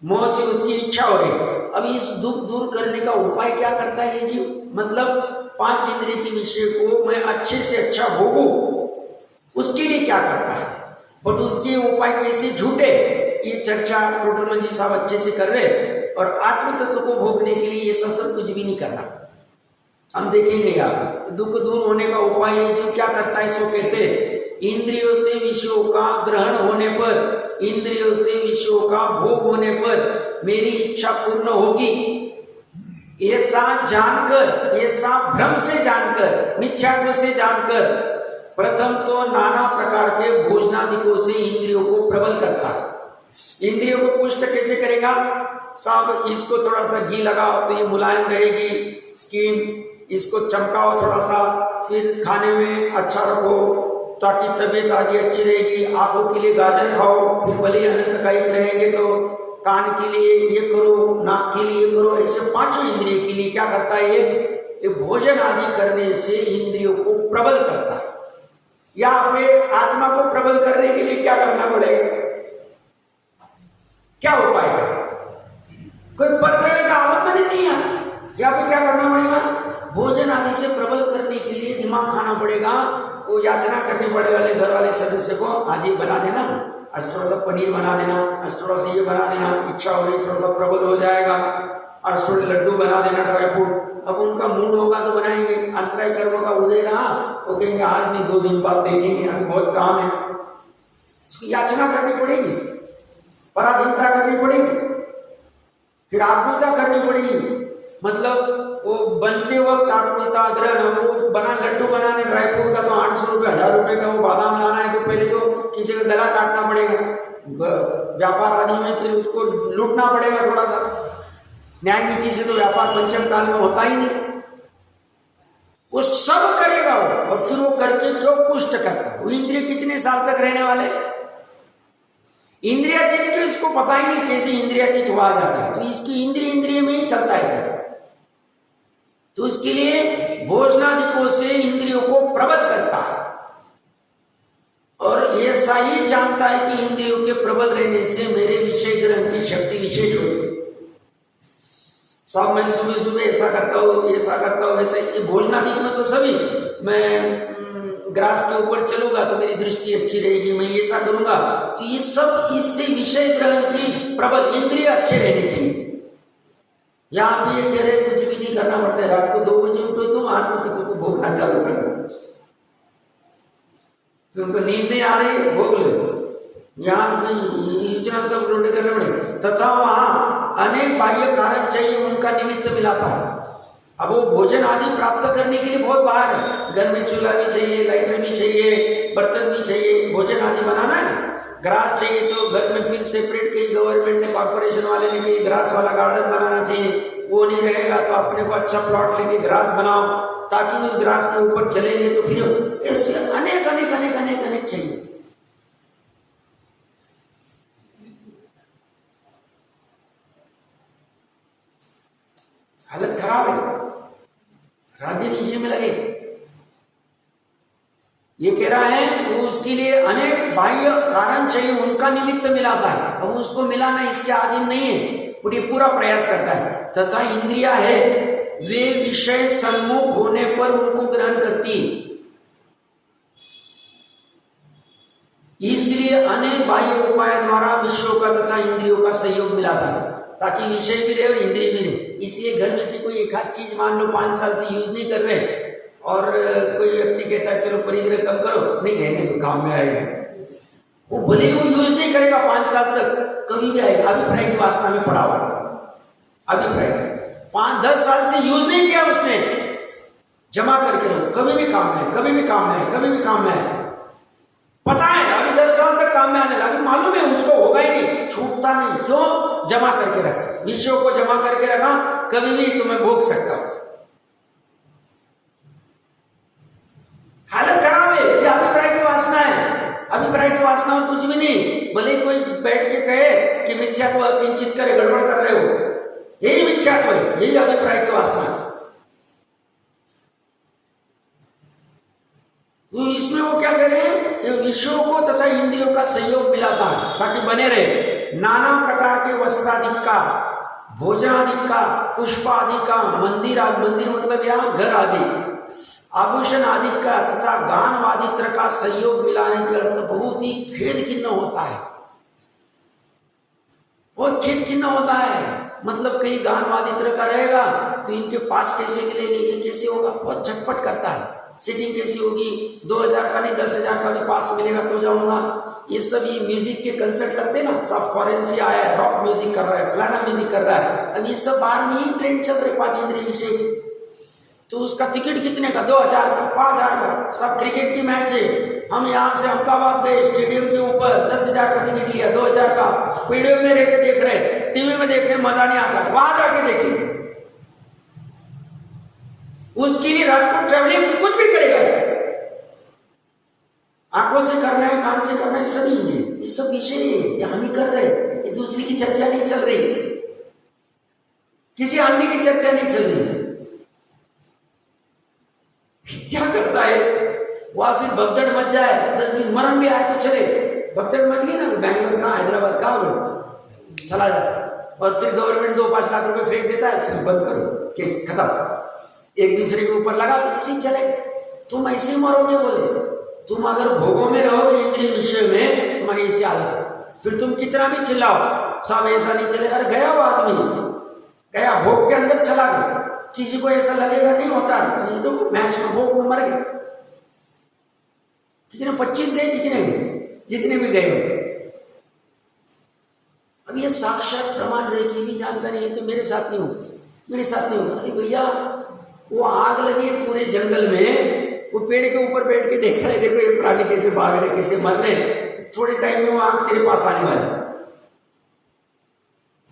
मोह से उसकी इच्छा हो रही। अब इस दुख दूर करने का उपाय क्या करता है ये जीव? मतलब 5 इंद्रिय के विषय को मैं अच्छे से अच्छा भोगूं, उसके लिए क्या करता है, बट उसके उपाय कैसे झूठे, ये चर्चा टोटल जी साहब अच्छे से कर रहे। और आत्म तत्व को भोगने के लिए ये सब कुछ भी नहीं करना, हम देखेंगे आप दुख दूर होने का उपाय जो क्या करता है, सो कहते इंद्रियों से विषयों का ग्रहण होने पर, इंद्रियों से विषयों का भोग होने पर मेरी इच्छा पूर्ण होगी, ऐसा जानकर, ऐसा भ्रम से जानकर, मिथ्यात्व से जानकर, प्रथम तो नाना प्रकार के भोजनादिकों से इंद्रियों को प्रबल करता है। इंद्रियों को पुष्ट कैसे करेगा? साहब इसको थोड़ा सा घी लगाओ तो ये मुलायम रहेगी स्किन, इसको चमकाओ थोड़ा सा, फिर खाने में अच्छा रखो ताकि तबीयत आदि अच्छी रहेगी, आंखों के लिए गाजर खाओ, फिर भले अनंत कायिक रहेंगे तो कान के लिए ये करो, नाक के लिए ये करो। ऐसे 5 इंद्रिय के लिए क्या करता है ये भोजन आदि करने से इंद्रियों को प्रबल करता है। यहाँ पे आत्मा को प्रबल करने के लिए क्या करना पड़ेगा, क्या उपाय है? कोई परद्रव्य का आलम्बन नहीं है। यहाँ पे क्या करना पड़ेगा? भोजन आदि से प्रबल करने के लिए दिमाग खाना पड़ेगा, वो याचना करनी पड़ेगा घर वाले सदस्य को, आज ये बना देना, आज थोड़ा सा पनीर बना देना, आज थोड़ा सा ये बना देना, इच्छा हो रही थोड़ा सा प्रबल हो जाएगा, आज थोड़े लड्डू बना देना ड्राई फ्रूट। अब उनका मूड होगा तो बनाएंगे, अंतराय कर्म का उदय रहा वो कहेंगे आज नहीं 2 दिन बाद देखेंगे, अभी बहुत काम है। इसको याचना करनी पड़ेगी, पराधीनता करनी पड़ेगी, फिर आकुलता करनी पड़ेगी। मतलब वो बनते वक्त आकुलता ग्रहण, वो बना लड्डू बनाने ड्राई फ्रूट का तो 800 रुपये 1000 रुपये का वो बादाम लाना है तो पहले तो किसी का गला काटना पड़ेगा, व्यापार आदि में फिर उसको लूटना पड़ेगा थोड़ा सा। न्याय नीति से तो व्यापार पंचम काल में होता ही नहीं, वो सब करेगा वो, और फिर वो करके जो पुष्ट करता। वो इंद्रिय कितने साल तक रहने वाले? इंद्रियातीत तो इसको पता ही नहीं कैसे इंद्रियातीत हुआ जाता है, तो इसकी इंद्रिय में ही चलता है सब। तो इसके लिए भोजनादिकों से इंद्रियों को प्रबल करता है, और ऐसा ही जानता है कि इंद्रियों के प्रबल रहने से मेरे विषय ग्रहण की शक्ति विशेष होगी। सब मैं सुबह सुबह ऐसा करता हूँ, ऐसा करता हूँ, वैसे ये भोजनादि में तो सभी, मैं ग्रास के ऊपर चलूंगा तो मेरी दृष्टि अच्छी रहेगी, मैं ऐसा करूंगा, तो ये सब इससे विषय ग्रहण की प्रबल इंद्रिय अच्छे रहने चाहिए। यहाँ पे ये कह रहे कुछ भी नहीं करना पड़ता है, रात को 2 बजे उठो तुम आत्म तत्व को भोगना चालू कर दो, तुमको नींद नहीं आ रही भोग लो। यहाँ इतना सब रोटे करने पड़े, तथा वहां अनेक बाह्य कारक चाहिए, उनका निमित्त मिलाता है। अब वो भोजन आदि प्राप्त करने के लिए बहुत बाहर है, घर में चूल्हा भी चाहिए, लाइटर भी चाहिए, बर्तन भी चाहिए, भोजन आदि बनाना है। ग्रास चाहिए तो घर में फिर सेपरेट कहीं गवर्नमेंट ने, कॉर्पोरेशन वाले ने कहीं ग्रास वाला गार्डन बनाना चाहिए, वो नहीं रहेगा तो अपने को अच्छा प्लॉट लेके ग्रास बनाओ ताकि उस ग्रास के ऊपर चलेंगे तो फिर ऐसे अनेक अनेक अनेक अनेक अनेक चाहिए। हालत खराब है, राज्य नीचे में लगे। ये कह रहा है वो उसके लिए अनेक बाह्य कारण चाहिए, उनका निमित्त मिलाता है। अब उसको मिलाना इसके अधीन नहीं है, वो पूरा प्रयास करता है। तथा इंद्रिया है वे विषय सम्मुख होने पर उनको ग्रहण करती, इसलिए अनेक बाह्य उपाय द्वारा विषयों का तथा इंद्रियों का सहयोग मिलाता है ताकि विषय भी रहे और इंद्रिय भी रहे। इसलिए घर में से कोई एक आध चीज मान लो 5 साल से यूज नहीं कर रहे और कोई व्यक्ति कहता है चलो परिग्रह कम करो, नहीं रहने तो काम में आएगा, वो भले वो यूज नहीं करेगा 5 साल तक, कभी भी आएगा। अभिप्राय की वासना में पड़ा हुआ, अभिप्राय 5-10 साल से यूज नहीं किया उसने, जमा करके रहो, कभी भी काम में है, कभी भी काम में है, कभी भी काम में है। पता है अभी 10 साल तक काम में आने लगा, मालूम है उसको होगा ही नहीं, छूटता नहीं। क्यों? जमा करके रखा, विषयों को जमा करके रखा, कभी भी तुम्हें भोग सकता हूं। हालत खराब है, ये अभिप्राय की वासना है। अभिप्राय की वासना और कुछ भी नहीं। भले कोई बैठ के कहे कि मिथ्यात्व किंचित करे, गड़बड़ कर रहे हो, यही मिथ्यात्व है, यही अभिप्राय की वासना है। उसमें वो क्या करें, विषयों को तथा इंद्रियों का सहयोग मिलाता है ताकि बने रहे। नाना प्रकार के वस्त्रादि का, भोजनादि का, पुष्पादि का, मंदिर मतलब यहाँ घर आदि, आभूषण आदि का तथा गान वादित्र का सहयोग मिलाने के अर्थ बहुत ही खेद खिन्न होता है, बहुत खेद खिन्न होता है। मतलब कहीं गान वादित्र का रहेगा तो इनके पास कैसे मिलेंगे, ये कैसे होगा, बहुत झटपट करता है। सीटिंग कैसी होगी, 2000 का नहीं 10,000 का भी पास मिलेगा तो जाऊंगा। ये सब ये म्यूजिक के कंसर्ट लगते हैं ना, सब फॉरेन से आया है, रॉक म्यूजिक कर रहा है, फलाना म्यूजिक कर रहा है। अब ये सब बाहर में ही ट्रेंड चल रहे 5 इंद्रिय विषय, तो उसका टिकट कितने का, 2000 का, 5000 का। सब क्रिकेट की मैच है, हम यहाँ से अहमदाबाद गए, स्टेडियम के ऊपर 10,000 का टिकट लिया, 2000 का, वीडियो में रह के देख रहे, टीवी में देख रहे, मजा नहीं आता, वहां जाके देखें। उसके लिए रात को ट्रेवलिंग कुछ भी करेगा, आंखों से करना है, कान से करना है, सभी ये सब विषय ये हम ही कर रहे, ये दूसरी की चर्चा नहीं चल रही, किसी अन्य की चर्चा नहीं चल रही। क्या करता है वह, फिर भगदड़ मच जाए, 10 दिन मरण भी आए तो चले, भगदड़ मच गई ना, बैंगलोर कहाँ, हैदराबाद कहाँ हो, चला जाता। और फिर गवर्नमेंट 2-5 लाख रुपए फेंक देता है, चल बंद करो, केस खत्म, एक दूसरे के ऊपर लगा तो ऐसे ही चले। तुम ऐसे मरोगे, बोले तुम अगर भोगों में रहोगे इंद्रिय विषय में, तुम्हारी ऐसी हालत, फिर तुम कितना भी चिल्लाओ सब ऐसा नहीं चलेगा। अरे गया वो आदमी, गया भोग के अंदर चला गया, किसी को ऐसा लगेगा नहीं होता, ये तो मैच में भोग में मर गए। कितने 25 गए, कितने गए, जितने भी गए होते। अब ये साक्षात प्रमाण रहे कि भी जानता नहीं है, तो मेरे साथ नहीं होगा, मेरे साथ नहीं होगा। अरे भैया वो आग लगी है पूरे जंगल में, वो पेड़ के ऊपर बैठ के देख रहे, देखो ये प्राणी कैसे भाग रहे, कैसे मर रहे, थोड़े टाइम में वो आग तेरे पास आने वाली,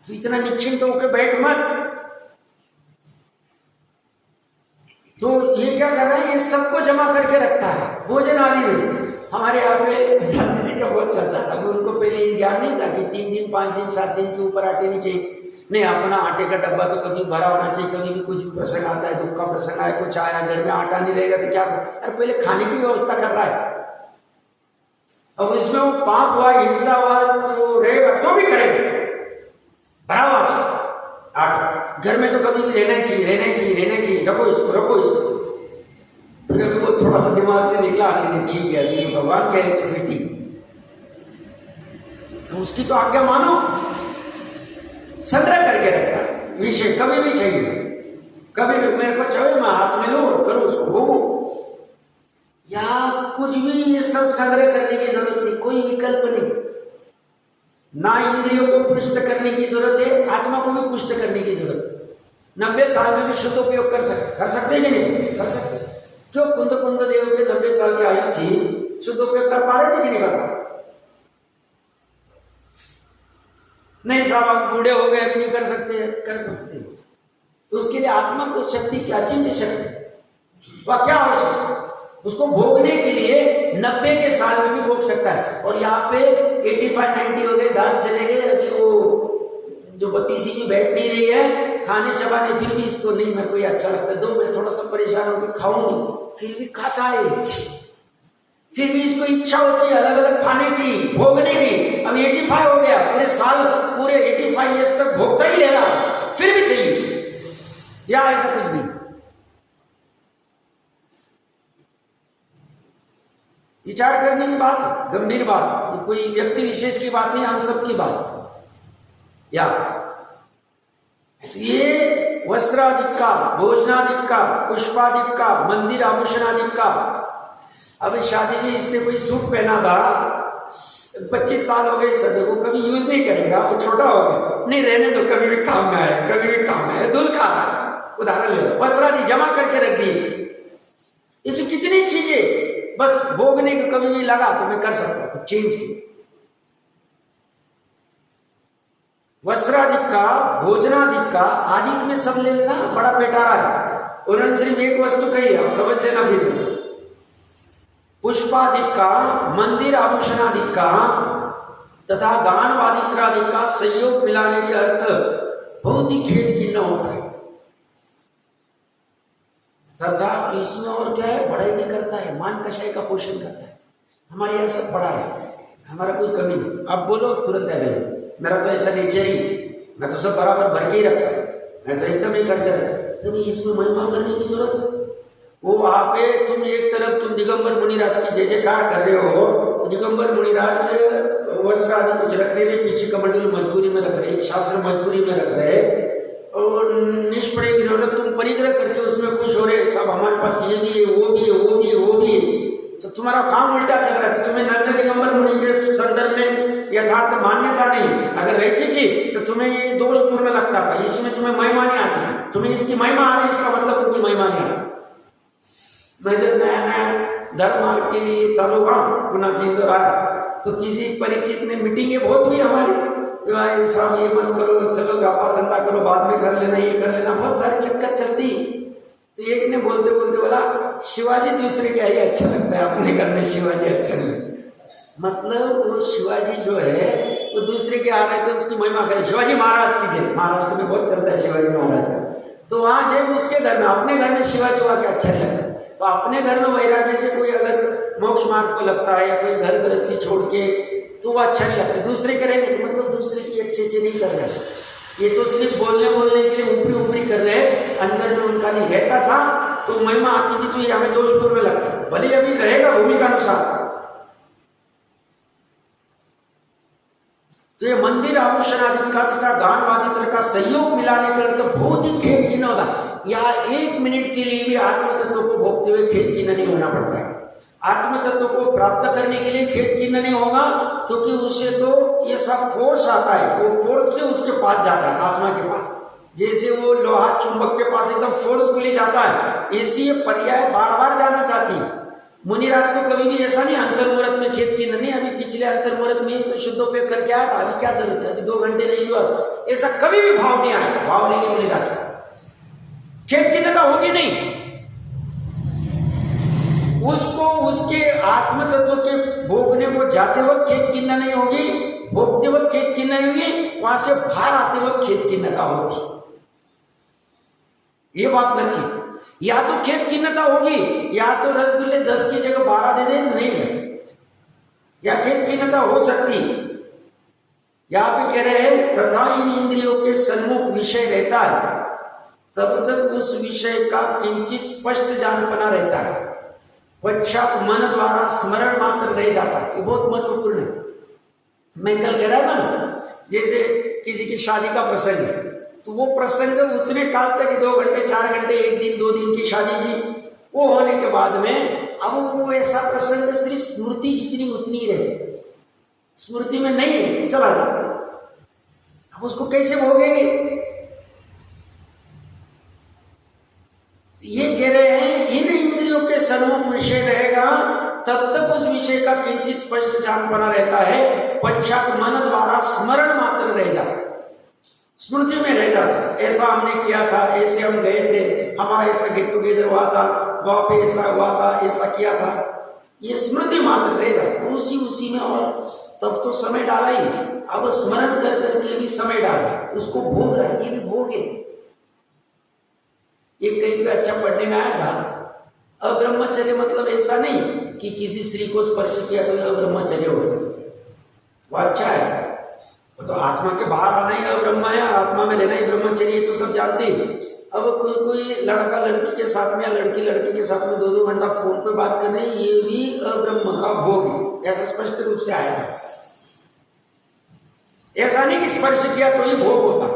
तो इतना निश्चिंत होकर बैठ मत। तो ये क्या कर रहा है, ये सबको जमा करके रखता है भोजन आदि में। हमारे यहाँ पे गांधी जी का बहुत चलता था, उनको पहले ये ज्ञान नहीं था कि 3 दिन 5 दिन 7 दिन के ऊपर आटे नहीं चाहिए, नहीं अपना आटे का डब्बा तो कभी भरा होना चाहिए। कभी भी कुछ प्रसंग आता है, दुख का प्रसंग आया, कुछ आया, घर में आटा नहीं रहेगा तो क्या कर, अरे पहले खाने की व्यवस्था कर रहा है। अब इसमें वो पाप हुआ, हिंसा हुआ तो रहेगा, तो भी करेगा, भरा हुआ आटा घर में तो कभी भी रहना ही चाहिए, रहना ही चाहिए, रहना ही चाहिए, रखो इसको, रखो इसको। फिर अभी वो थोड़ा सा दिमाग से निकला, नहीं ठीक है, ये भगवान कह रहे तो फिर ठीक, तो उसकी तो आज्ञा मानो। संग्रह करके रखता विषय, कभी भी चाहिए, कभी भी मेरे को चाहिए, मैं हाथ में लो, करो उसको, भोगो, या कुछ भी, ये सब संग्रह करने की जरूरत नहीं, कोई विकल्प नहीं। ना इंद्रियों को पुष्ट करने की जरूरत है, आत्मा को भी पुष्ट करने की जरूरत है। 90 साल में भी शुद्ध उपयोग कर सकते कि नहीं कर सकते? क्यों कुंद देव के 90 साल की आयु थी, शुद्ध उपयोग कर पा रहे थे कि नहीं कर पा रहे? नहीं साहब आप बूढ़े हो गए, अभी नहीं कर सकते, कर सकते। तो उसके लिए आत्मा को शक्ति की अचिंत्य शक्ति, वह क्या आवश्यक, उसको भोगने के लिए 90 के साल में भी भोग सकता है। और यहाँ पे 85-90 हो गए, दांत चले गए, अभी वो जो बत्तीसी भी बैठ नहीं रही है खाने चबाने, फिर भी इसको नहीं, मेरे को ये अच्छा लगता है, दो, मैं थोड़ा सा परेशान होकर खाऊंगी, फिर भी खाता है, फिर भी इसको इच्छा होती है अलग अलग खाने की, भोगने की। अब 85 हो गया, पूरे साल, पूरे 85 ईयर्स तक भोगता ही रह रहा, फिर भी चाहिए इसको, या ऐसा कुछ नहीं। विचार करने की बात है, गंभीर बात, कोई व्यक्ति विशेष की बात नहीं, हम सब की बात। या ये वस्त्रादिक का, भोजनादिक का, पुष्पादिक का, मंदिर आभूषणादिक का। अब शादी में इसने कोई सूट पहना था, 25 साल हो गए सर, वो कभी यूज नहीं करेगा, वो छोटा हो गया, नहीं रहने दो, कभी भी काम में आए, कभी भी काम में आए, धुल खा रहा है, उदाहरण ले लो, वस्त्रादि जमा करके रख दी, इसे कितनी चीजें बस भोगने को कभी भी लगा तो मैं कर सकता हूं, चेंज की। वस्त्रादिक का, भोजनादिक का, आदिक में सब ले लेना, बड़ा पेटारा है, उन्होंने सिर्फ एक वस्तु कही, आप समझ लेना। फिर पुष्पादिक का, मंदिर आभूषणादिक का तथा गान वादित्रादिक का संयोग मिलाने के अर्थ बहुत ही खेद खिन्न होता है। चाचा इसमें और क्या है, पढ़ाई भी करता है, मान कषाय का पोषण करता है, हमारे यहाँ सब पढ़ा रहा है, हमारा कोई कमी नहीं। आप बोलो तुरंत अवेलेबल। मेरा तो ऐसा नेचर ही, मैं तो सब बराबर भर के ही रखता हूँ, मैं तो एकदम ही करके रखता हूँ। इसमें महिमा करने की जरूरत, वो वहाँ पे तुम एक तरफ तुम दिगंबर मुनिराज की जय जयकार कर रहे हो, दिगंबर मुनिराज वस्त्र आदि कुछ रख रहे, पीछे कमंडल मजबूरी में रख रहे, एक शास्त्र मजबूरी में रख रहे, और निष्प्रय की जरूरत तुम परिग्रह करके उसमें खुश हो रहे, सब हमारे पास ये भी है, वो भी है, वो भी है, वो भी है। तो तुम्हारा काम उल्टा चल रहा है। तुम्हें नंद दिगंबर मुनि के संदर्भ में यथार्थ मान्यता नहीं, अगर रहती थी तो तुम्हें ये दोषपूर्ण लगता था, इसमें तुम्हें महिमा नहीं आती थी। तुम्हें इसकी महिमा आ रही, इसका मतलब उनकी महिमा नहीं आ रही। मैं जब नया नया धर्म मार्ग के लिए चालू हुआ पुनः सिंदूर आया, तो किसी परिचित ने मीटिंगें बहुत हुई हमारी, साहब ये मत करो, चलो व्यापार धंधा करो, बाद में कर लेना, ये कर लेना, बहुत सारे चक्कर चलती। तो एक ने बोलते बोलते बोला, शिवाजी दूसरे के आई अच्छा लगता है, अपने घर में शिवाजी अच्छा नहीं। मतलब वो शिवाजी जो है वो दूसरे के आ रहे थे, उसकी महिमा करे, शिवाजी महाराज की जय। महाराष्ट्र में बहुत चलता है शिवाजी महाराज का, तो वहाँ जय उसके घर में, अपने घर में शिवाजी हुआ के अच्छा नहीं लगता। तो अपने घर में वैराग्य से कोई अगर मोक्ष मार्ग को लगता है या कोई घर गृहस्थी छोड़ के, तो वो अच्छा नहीं लगता। दूसरे करेंगे तो मतलब दूसरे की अच्छे से नहीं कर रहे, ये तो सिर्फ बोलने के लिए ऊपरी ऊपरी कर रहे हैं, अंदर में उनका नहीं रहता था। तो महिमा आती थी तो ये हमें दोषपूर्ण लगता है, भले अभी रहेगा भूमिका अनुसार। तो ये मंदिर आभूषण आदि का तथा गान वादित्र का सहयोग मिलाने कर तो बहुत ही खेत कीन होगा। यहाँ 1 मिनट के लिए भी आत्म तत्व को भोगते हुए खेत कीन नहीं होना पड़ता है। आत्म तत्व को प्राप्त करने के लिए खेत कीन नहीं होगा, क्योंकि उससे तो ये सब फोर्स आता है, वो फोर्स से उसके पास जाता है, आत्मा के पास। जैसे वो लोहा चुंबक के पास एकदम फोर्सफुली जाता है, ऐसी ये पर्याय बार बार जाना चाहती है। मुनिराज को कभी भी ऐसा नहीं अंतर मुहूर्त में खेत कीन नहीं, अभी पिछले अंतर मुहूर्त में तो शुद्धोपयोग करके आया था, अभी क्या जरूरत है, अभी 2 घंटे नहीं हुआ, ऐसा कभी भी भाव नहीं आया। भाव लेंगे मुनिराज को खेत कीन्नता होगी नहीं, उसको उसके आत्म तत्व के भोगने को जाते वक्त खेत कीन्ना नहीं होगी, भोगते वक्त खेत कीन्ना नहीं होगी, वहां से बाहर आते वक्त खेत कीन्नता होती। ये बात नक्की, या तो खेत कीन्नता होगी, या तो रसगुल्ले 10 की जगह 12 दे दे, नहीं है, या खेत कीन्नता हो सकती। यहां पे कह रहे हैं तथा इन इंद्रियों के सन्मुख विषय रहता है, तब तक उस विषय का किंचित स्पष्ट जानपना रहता है, पश्चात मन द्वारा स्मरण मात्र रह जाता है। ये बहुत महत्वपूर्ण है। मैं कल कह रहा था ना, जैसे किसी की शादी का प्रसंग है, तो वो प्रसंग उतने काल तक 2 घंटे 4 घंटे 1 दिन 2 दिन की शादी थी, वो होने के बाद में अब वो ऐसा प्रसंग सिर्फ स्मृति जितनी उतनी रहे, स्मृति में नहीं है कि चला था, अब उसको कैसे भोगेंगे। ये कह रहे हैं इन इंद्रियों के सन्मुख विषय रहेगा, तब तक उस विषय का किंचित स्पष्ट जानपना रहता है, पश्चात मन द्वारा स्मरण मात्र रह जाता, स्मृति में रह जाता। ऐसा हमने किया था, ऐसे हम गए थे, हमारा ऐसा गेट टुगेदर हुआ था, वहां पे ऐसा हुआ था, ऐसा किया था, ये स्मृति मात्र रह जाता, उसी में। और तब तो समय डाला ही, अब स्मरण कर करके भी समय डाला, उसको भोग रहा है, ये भी भोग है। एक कहीं पे अच्छा पढ़ने में आया था, अब्रह्मचर्य मतलब ऐसा नहीं कि किसी स्त्री को स्पर्श किया तो यह अब्रह्मचर्य हो, वो अच्छा है, वो तो आत्मा के बाहर आना ही अब्रह्म है, आत्मा में रहना ही ब्रह्मचर्य, तो सब जानते हैं। अब कोई लड़का लड़की के साथ में या लड़की लड़के के साथ में 2-2 घंटा फोन पे बात कर रहे हैं, ये भी अब्रह्म का भोग है, ऐसा स्पष्ट रूप से आएगा। ऐसा नहीं कि स्पर्श किया तो ही भोग होता,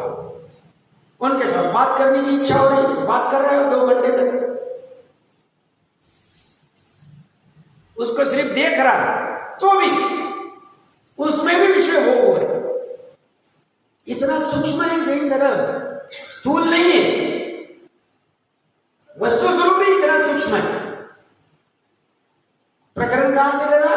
उनके साथ बात करने की इच्छा हो रही, बात कर रहे हो 2 घंटे तक, उसको सिर्फ देख रहा है तो भी उसमें भी विषय भोग हो रहे। इतना सूक्ष्म है जैन धर्म, स्थूल नहीं है, वस्तु स्वरूप भी इतना सूक्ष्म है। प्रकरण कहां से लेना,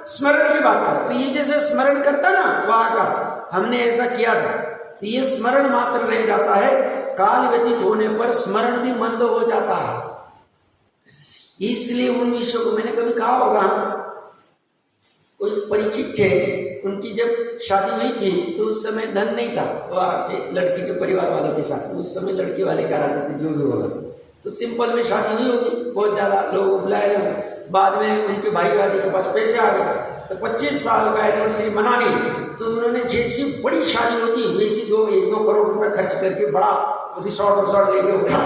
स्मरण की बात कर, तो ये जैसे स्मरण करता ना वहां का, हमने ऐसा किया था, तो ये स्मरण मात्र रह जाता है, काल व्यतीत होने पर स्मरण भी मंद हो जाता है। इसलिए उन विषयों को मैंने कभी कहा होगा, कोई परिचित थे, उनकी जब शादी हुई थी तो उस समय धन नहीं था, वो आपके लड़की के परिवार वालों के साथ, उस समय लड़की वाले कराते थे जो भी होगा, तो सिंपल में शादी नहीं होगी, बहुत ज़्यादा लोग बुलाए रहे, बाद में उनके भाई वादी के पास पैसे आ गए तो 25 साल का एनिवर्सरी मनानी, तो उन्होंने जैसी बड़ी शादी होती वैसी 1-2 करोड़ रुपए खर्च करके बड़ा रिसॉर्ट लेके उठा।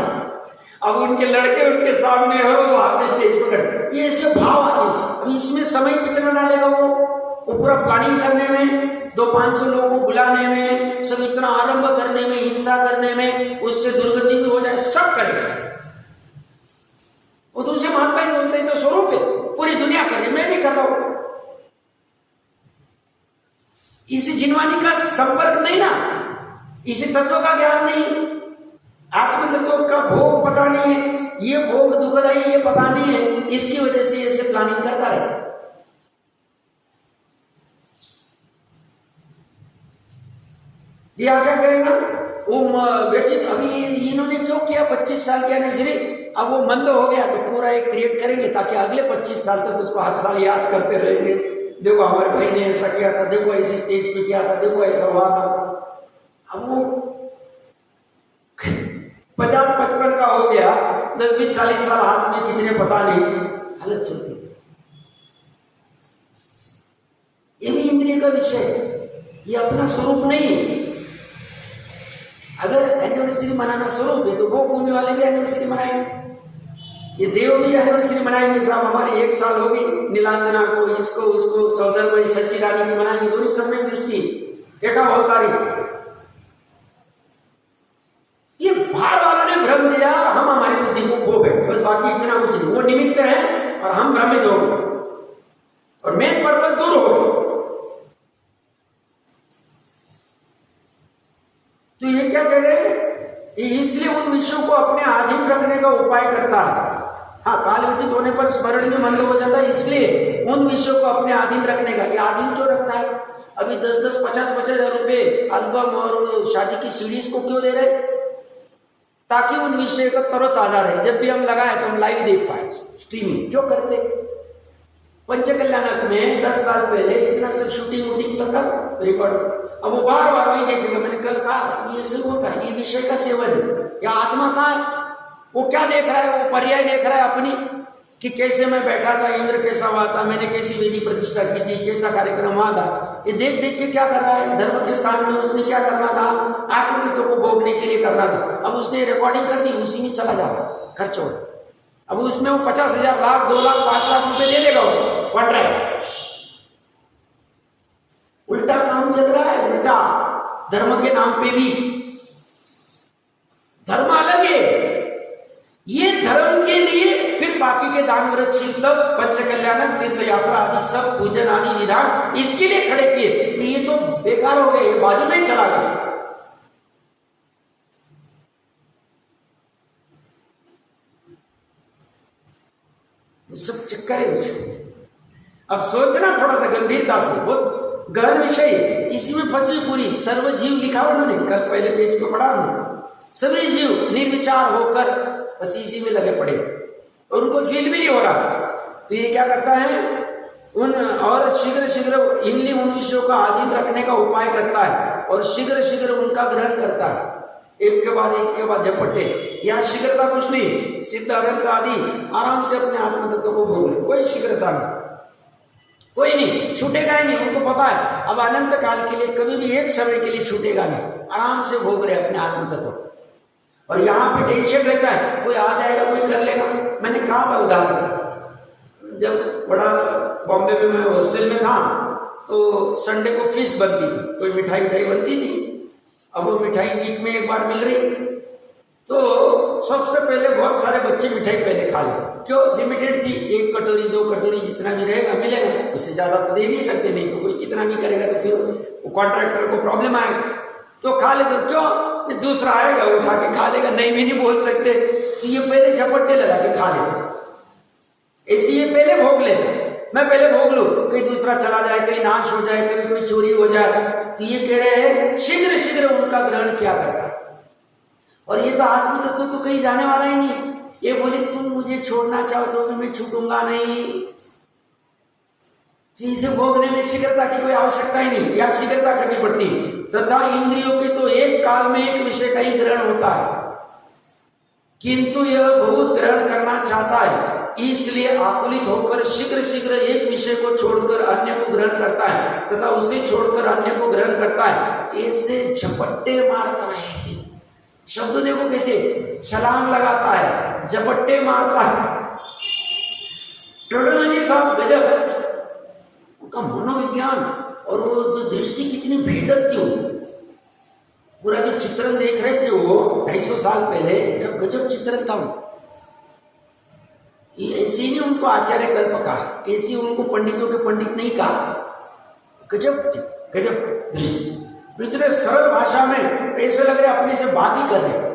अब उनके लड़के उनके सामने हो, वहां पे स्टेज पर खड़े, ये ऐसे भाव आते हैं। इसमें समय कितना डालेगा वो पूरा प्लानिंग करने में, 200-500 लोगों को बुलाने में, सब इतना आरंभ करने में, हिंसा करने में, उससे दुर्गति भी हो जाए, सब करेगा वो। तो उसे महात्मा ही बोलते हैं, तो स्वरूप है, पूरी दुनिया करे, मैं भी कर रहा हूं। इसी जिनवानी का संपर्क नहीं ना, इसी तत्व का ज्ञान नहीं, आत्म तत्व का भोग पता नहीं है, ये भोग दुखदाई ये पता नहीं है, इसकी वजह से ऐसे प्लानिंग करता है। ये क्या करेगा वो व्यचित। अभी इन्होंने क्यों किया 25 साल की एनिवर्सरी, अब वो मंद हो गया तो पूरा एक क्रिएट करेंगे ताकि अगले 25 साल तक उसको हर साल याद करते रहेंगे। देखो हमारे भाई ने ऐसा किया था, देखो ऐसे स्टेज पे किया था, देखो ऐसा हुआ था। अब वो 50-55 का हो गया, 10-20-40 साल हाथ में कितने पता नहीं, हालत चलती। ये भी इंद्रिय का विषय है, ये अपना स्वरूप नहीं है। अगर एनिवर्सरी मनाना स्वरूप है तो वो भूमि वाले भी एनिवर्सरी मनाएंगे, ये देव भी एनिवर्सरी मनाएंगे। साहब हमारी 1 साल होगी नीलांजना को, इसको उसको, सौदरमई सच्ची रानी की मनाएंगे, दोनों समय दृष्टि एका अवतारी। ये बाहर वालों ने भ्रम दिया, हम हमारी बुद्धि को खो बैठे, बस बाकी इतना कुछ नहीं, वो निमित्त है और हम भ्रमित हो गए और मेन पर्पस दूर हो गए। तो ये क्या कह रहे हैं, इसलिए उन विषयों को अपने अधीन रखने का उपाय करता है। हाँ, काल व्यतीत होने पर स्मरण में मंद हो जाता है, इसलिए उन विषयों को अपने अधीन रखने का। ये अधीन क्यों रखता है? अभी 10-10, 50-50 हजार रुपए एल्बम और शादी की सीडीज को क्यों दे रहे? ताकि उन विषय का तरोताजा रहे, जब भी हम लगाए तो हम लाइव देख पाए। स्ट्रीमिंग क्यों करते? पंचकल्याणक में 10 साल पहले इतना सब शूटिंग वूटिंग चलता रिकॉर्ड, अब वो बार बार वही देखेगा। मैंने कल कहा ये सब होता है, ये विषय का सेवन है। या आत्मा का वो क्या देख रहा है? वो पर्याय देख रहा है अपनी, कि कैसे मैं बैठा था, इंद्र कैसा हुआ था, मैंने कैसी वेदी प्रतिष्ठा की थी, कैसा कार्यक्रम हुआ था। ये देख देख के क्या कर रहा है? धर्म के स्थान में उसने क्या करना था? आत्म तत्व को भोगने के लिए करना था। अब उसने रिकॉर्डिंग कर दी, उसी में चला जा रहा खर्च हो। अब उसमें वो 50,000, लाख, 2 लाख, 5 लाख रुपए दे देगा वो कॉन्ट्रैक्ट। उल्टा काम चल रहा है, उल्टा धर्म के नाम पे भी। धर्म अलग है, ये धर्म के लिए फिर बाकी के दान व्रत शील तप पंचकल्याणक तीर्थ यात्रा आदि सब पूजन आदि विधान इसके लिए खड़े किए, तो ये तो बेकार हो गए, बाजू नहीं चला गया। सब चक्कर है उसको। अब सोचना थोड़ा सा गंभीरता से, बहुत गहन विषय, इसी में फंसी पूरी। सर्वजीव लिखा उन्होंने, कल पहले पेज पे पढ़ा उन्होंने। सभी जीव निर्विचार होकर बस इसी में लगे पड़े और उनको फील भी नहीं हो रहा। तो ये क्या करता है, उन और शीघ्र शीघ्र इनली उन विषयों का अधीन रखने का उपाय करता है और शीघ्र शीघ्र उनका ग्रहण करता है, एक के बाद झपटे। यहाँ शीघ्रता कुछ नहीं, सिद्ध अनंत आदि आराम से अपने आत्म तत्व को भोग ले, कोई शीघ्रता नहीं, कोई नहीं, छूटेगा ही नहीं। उनको पता है अब अनंत काल के लिए कभी भी एक समय के लिए छूटेगा नहीं, आराम से भोग रहे अपने आत्म तत्व। और यहाँ पे टेंशन रहता है, कोई आ जाएगा, कोई कर लेगा। मैंने कहा था उदाहरण, जब बड़ा बॉम्बे में मैं हॉस्टल में था तो संडे को फीस्ट बनती थी, कोई मिठाई बनती थी। अब वो मिठाई वीक में एक बार मिल रही, तो सबसे पहले बहुत सारे बच्चे मिठाई पहले खा लेते। क्यों? लिमिटेड थी, 1 कटोरी 2 कटोरी जितना भी रहेगा मिलेगा, उससे ज़्यादा तो दे नहीं सकते, नहीं तो कोई कितना भी करेगा तो फिर वो कॉन्ट्रैक्टर को प्रॉब्लम आएगा। तो खा लेते, क्यों? दूसरा आएगा उठा के खा लेगा, नहीं भी नहीं बोल सकते, तो ये पहले झपट्टे लगा के खा लेते। ऐसे ये पहले भोग लेते, मैं पहले भोग लूं, कहीं दूसरा चला जाए, कहीं नाश हो जाए, कभी कोई चोरी हो जाए। तो ये कह रहे हैं शीघ्र शीघ्र उनका ग्रहण क्या करता है। और ये तो आत्म तत्व तो कहीं जाने वाला ही नहीं। ये बोले तुम मुझे छोड़ना चाहो तो भी मैं छूटूंगा नहीं। तो इसे भोगने में शीघ्रता की कोई आवश्यकता ही नहीं, या शीघ्रता करनी पड़ती। तथा इंद्रियों के तो एक काल में एक विषय का ही ग्रहण होता है, किंतु यह बहुत ग्रहण करना चाहता है, इसलिए आकुलित होकर शीघ्र शीघ्र एक विषय को छोड़कर अन्य को ग्रहण करता है तथा उसे छोड़कर अन्य को ग्रहण करता है। ऐसे झपट्टे मारता है। शब्द देखो कैसे, छलांग लगाता है, झपट्टे मारता है। टोडरमल साहब गजब, उनका मनोविज्ञान और वो जो दृष्टि कितनी भेदक थी। पूरा जो चित्रण देख रहे थे वो 250 साल पहले, जब गजब चित्रण था। ऐसे नहीं उनको आचार्य कल्प कहा, ऐसे उनको पंडितों के पंडित नहीं कहा। गजब गजब दृष्टि, इतने सरल भाषा में ऐसे लग रहे अपने से बात ही कर रहे।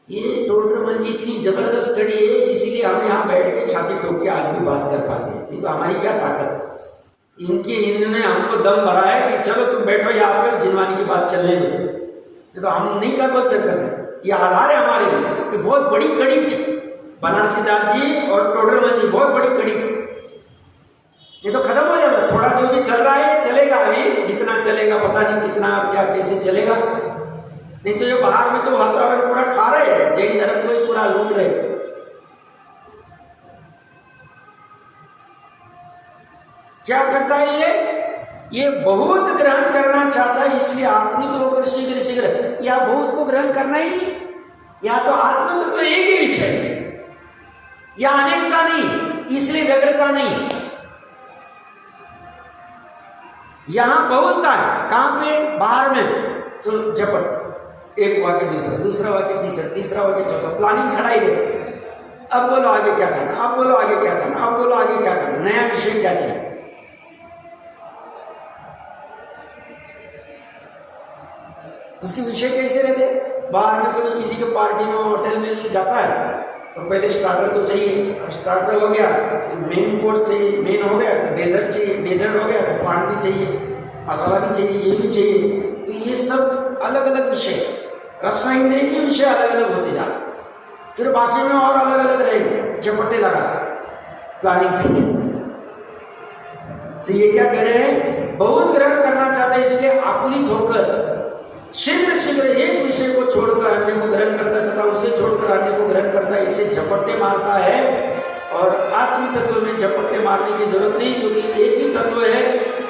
ये टोडरमल जी इतनी जबरदस्त कड़ी है, इसीलिए हम यहाँ बैठ के छाती ठोक के आज भी बात कर पाते हैं। नहीं तो हमारी क्या ताकत। इन्होंने हमको दम भरा है कि चलो तुम बैठो यहाँ पे, जिनवानी की बात चलने दो। नहीं तो हम नहीं कर बोल सकते थे। ये आधार है हमारे लिए कि बहुत बड़ी कड़ी थी। बनारसी दास जी और टोडरमल जी बहुत बड़ी कड़ी थी। ये तो खत्म हो जाता, थोड़ा जो भी चल रहा है चलेगा, अभी जितना चलेगा पता नहीं कितना क्या कैसे चलेगा। नहीं तो ये बाहर में तो वातावरण पूरा खा रहे, जैन धर्म को ही पूरा लूट रहे। क्या करता है ये बहुत ग्रहण करना चाहता है, इसलिए आकृत होकर शीघ्र शीघ्र, या बहुत को ग्रहण करना ही नहीं, या तो आत्मा तो एक ही विषय, या अनेकता नहीं, इसलिए व्यग्रता नहीं। यहां बहुतता है, कहां पे, बाहर में तो झपट, एक वाक्य दूसरा, दूसरा वाक्य तीसरा, तीसरा वाक्य चौथा, प्लानिंग खड़ा ही है। अब बोलो आगे क्या करना, अब बोलो आगे क्या करना, अब बोलो आगे क्या करना, नया विषय क्या चाहिए। उसके विषय कैसे रहते, बाहर में कभी किसी के पार्टी में होटल में जाता है तो पहले स्टार्टर तो चाहिए, अब स्टार्टर हो गया, मेन कोर्स चाहिए, मेन हो गया तो डेजर्ट चाहिए, डेजर्ट हो गया तो पान भी चाहिए, मसाला भी चाहिए, ये भी चाहिए। तो ये सब अलग अलग विषय, रक्षा इंद्रिय के विषय अलग अलग होते जा रहे, फिर बाकी में और अलग अलग रहेंगे, झपट्टे लगा प्लानिंग कैसे। तो ये क्या कह रहे हैं, बहुत ग्रहण करना चाहते हैं, इसलिए आकुलित होकर शीघ्र शीघ्र एक विषय को छोड़कर अन्य को ग्रहण करता तथा उसे छोड़कर अन्य को ग्रहण करता है, इसे झपट्टे मारता है। और आत्म तत्व में झपट्टे मारने की जरूरत नहीं, क्योंकि एक ही तत्व है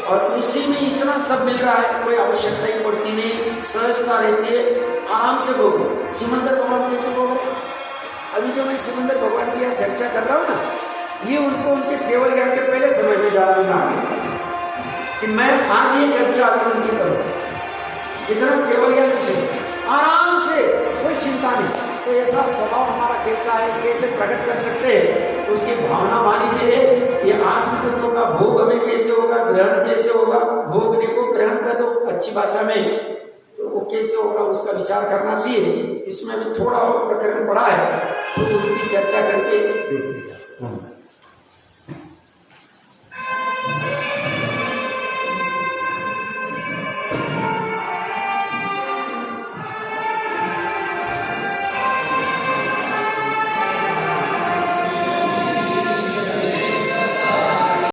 और उसी में इतना सब मिल रहा है, कोई आवश्यकता ही पड़ती नहीं, सहजता रहती है, आराम से भोगो। सिमंदर भगवान कैसे भोग रहे, अभी जो मैं सिमंदर भगवान की यहाँ चर्चा कर रहा हूँ ना, ये उनको उनके केवल ज्ञान के पहले समय में जानने में आ गई थी कि मैं आज ये चर्चा अगर उनकी करूँ, इतना केवल ज्ञान विषय, आराम से, कोई चिंता नहीं। तो ऐसा स्वभाव हमारा कैसा है, कैसे प्रकट कर सकते हैं, उसकी भावना मानी चाहिए। ये आत्म तत्व का भोग हमें कैसे होगा, ग्रहण कैसे होगा, भोगने को ग्रहण कर दो अच्छी भाषा में, तो वो कैसे होगा उसका विचार करना चाहिए। इसमें भी थोड़ा और प्रकरण पड़ा है तो उसकी चर्चा करके देखते हैं।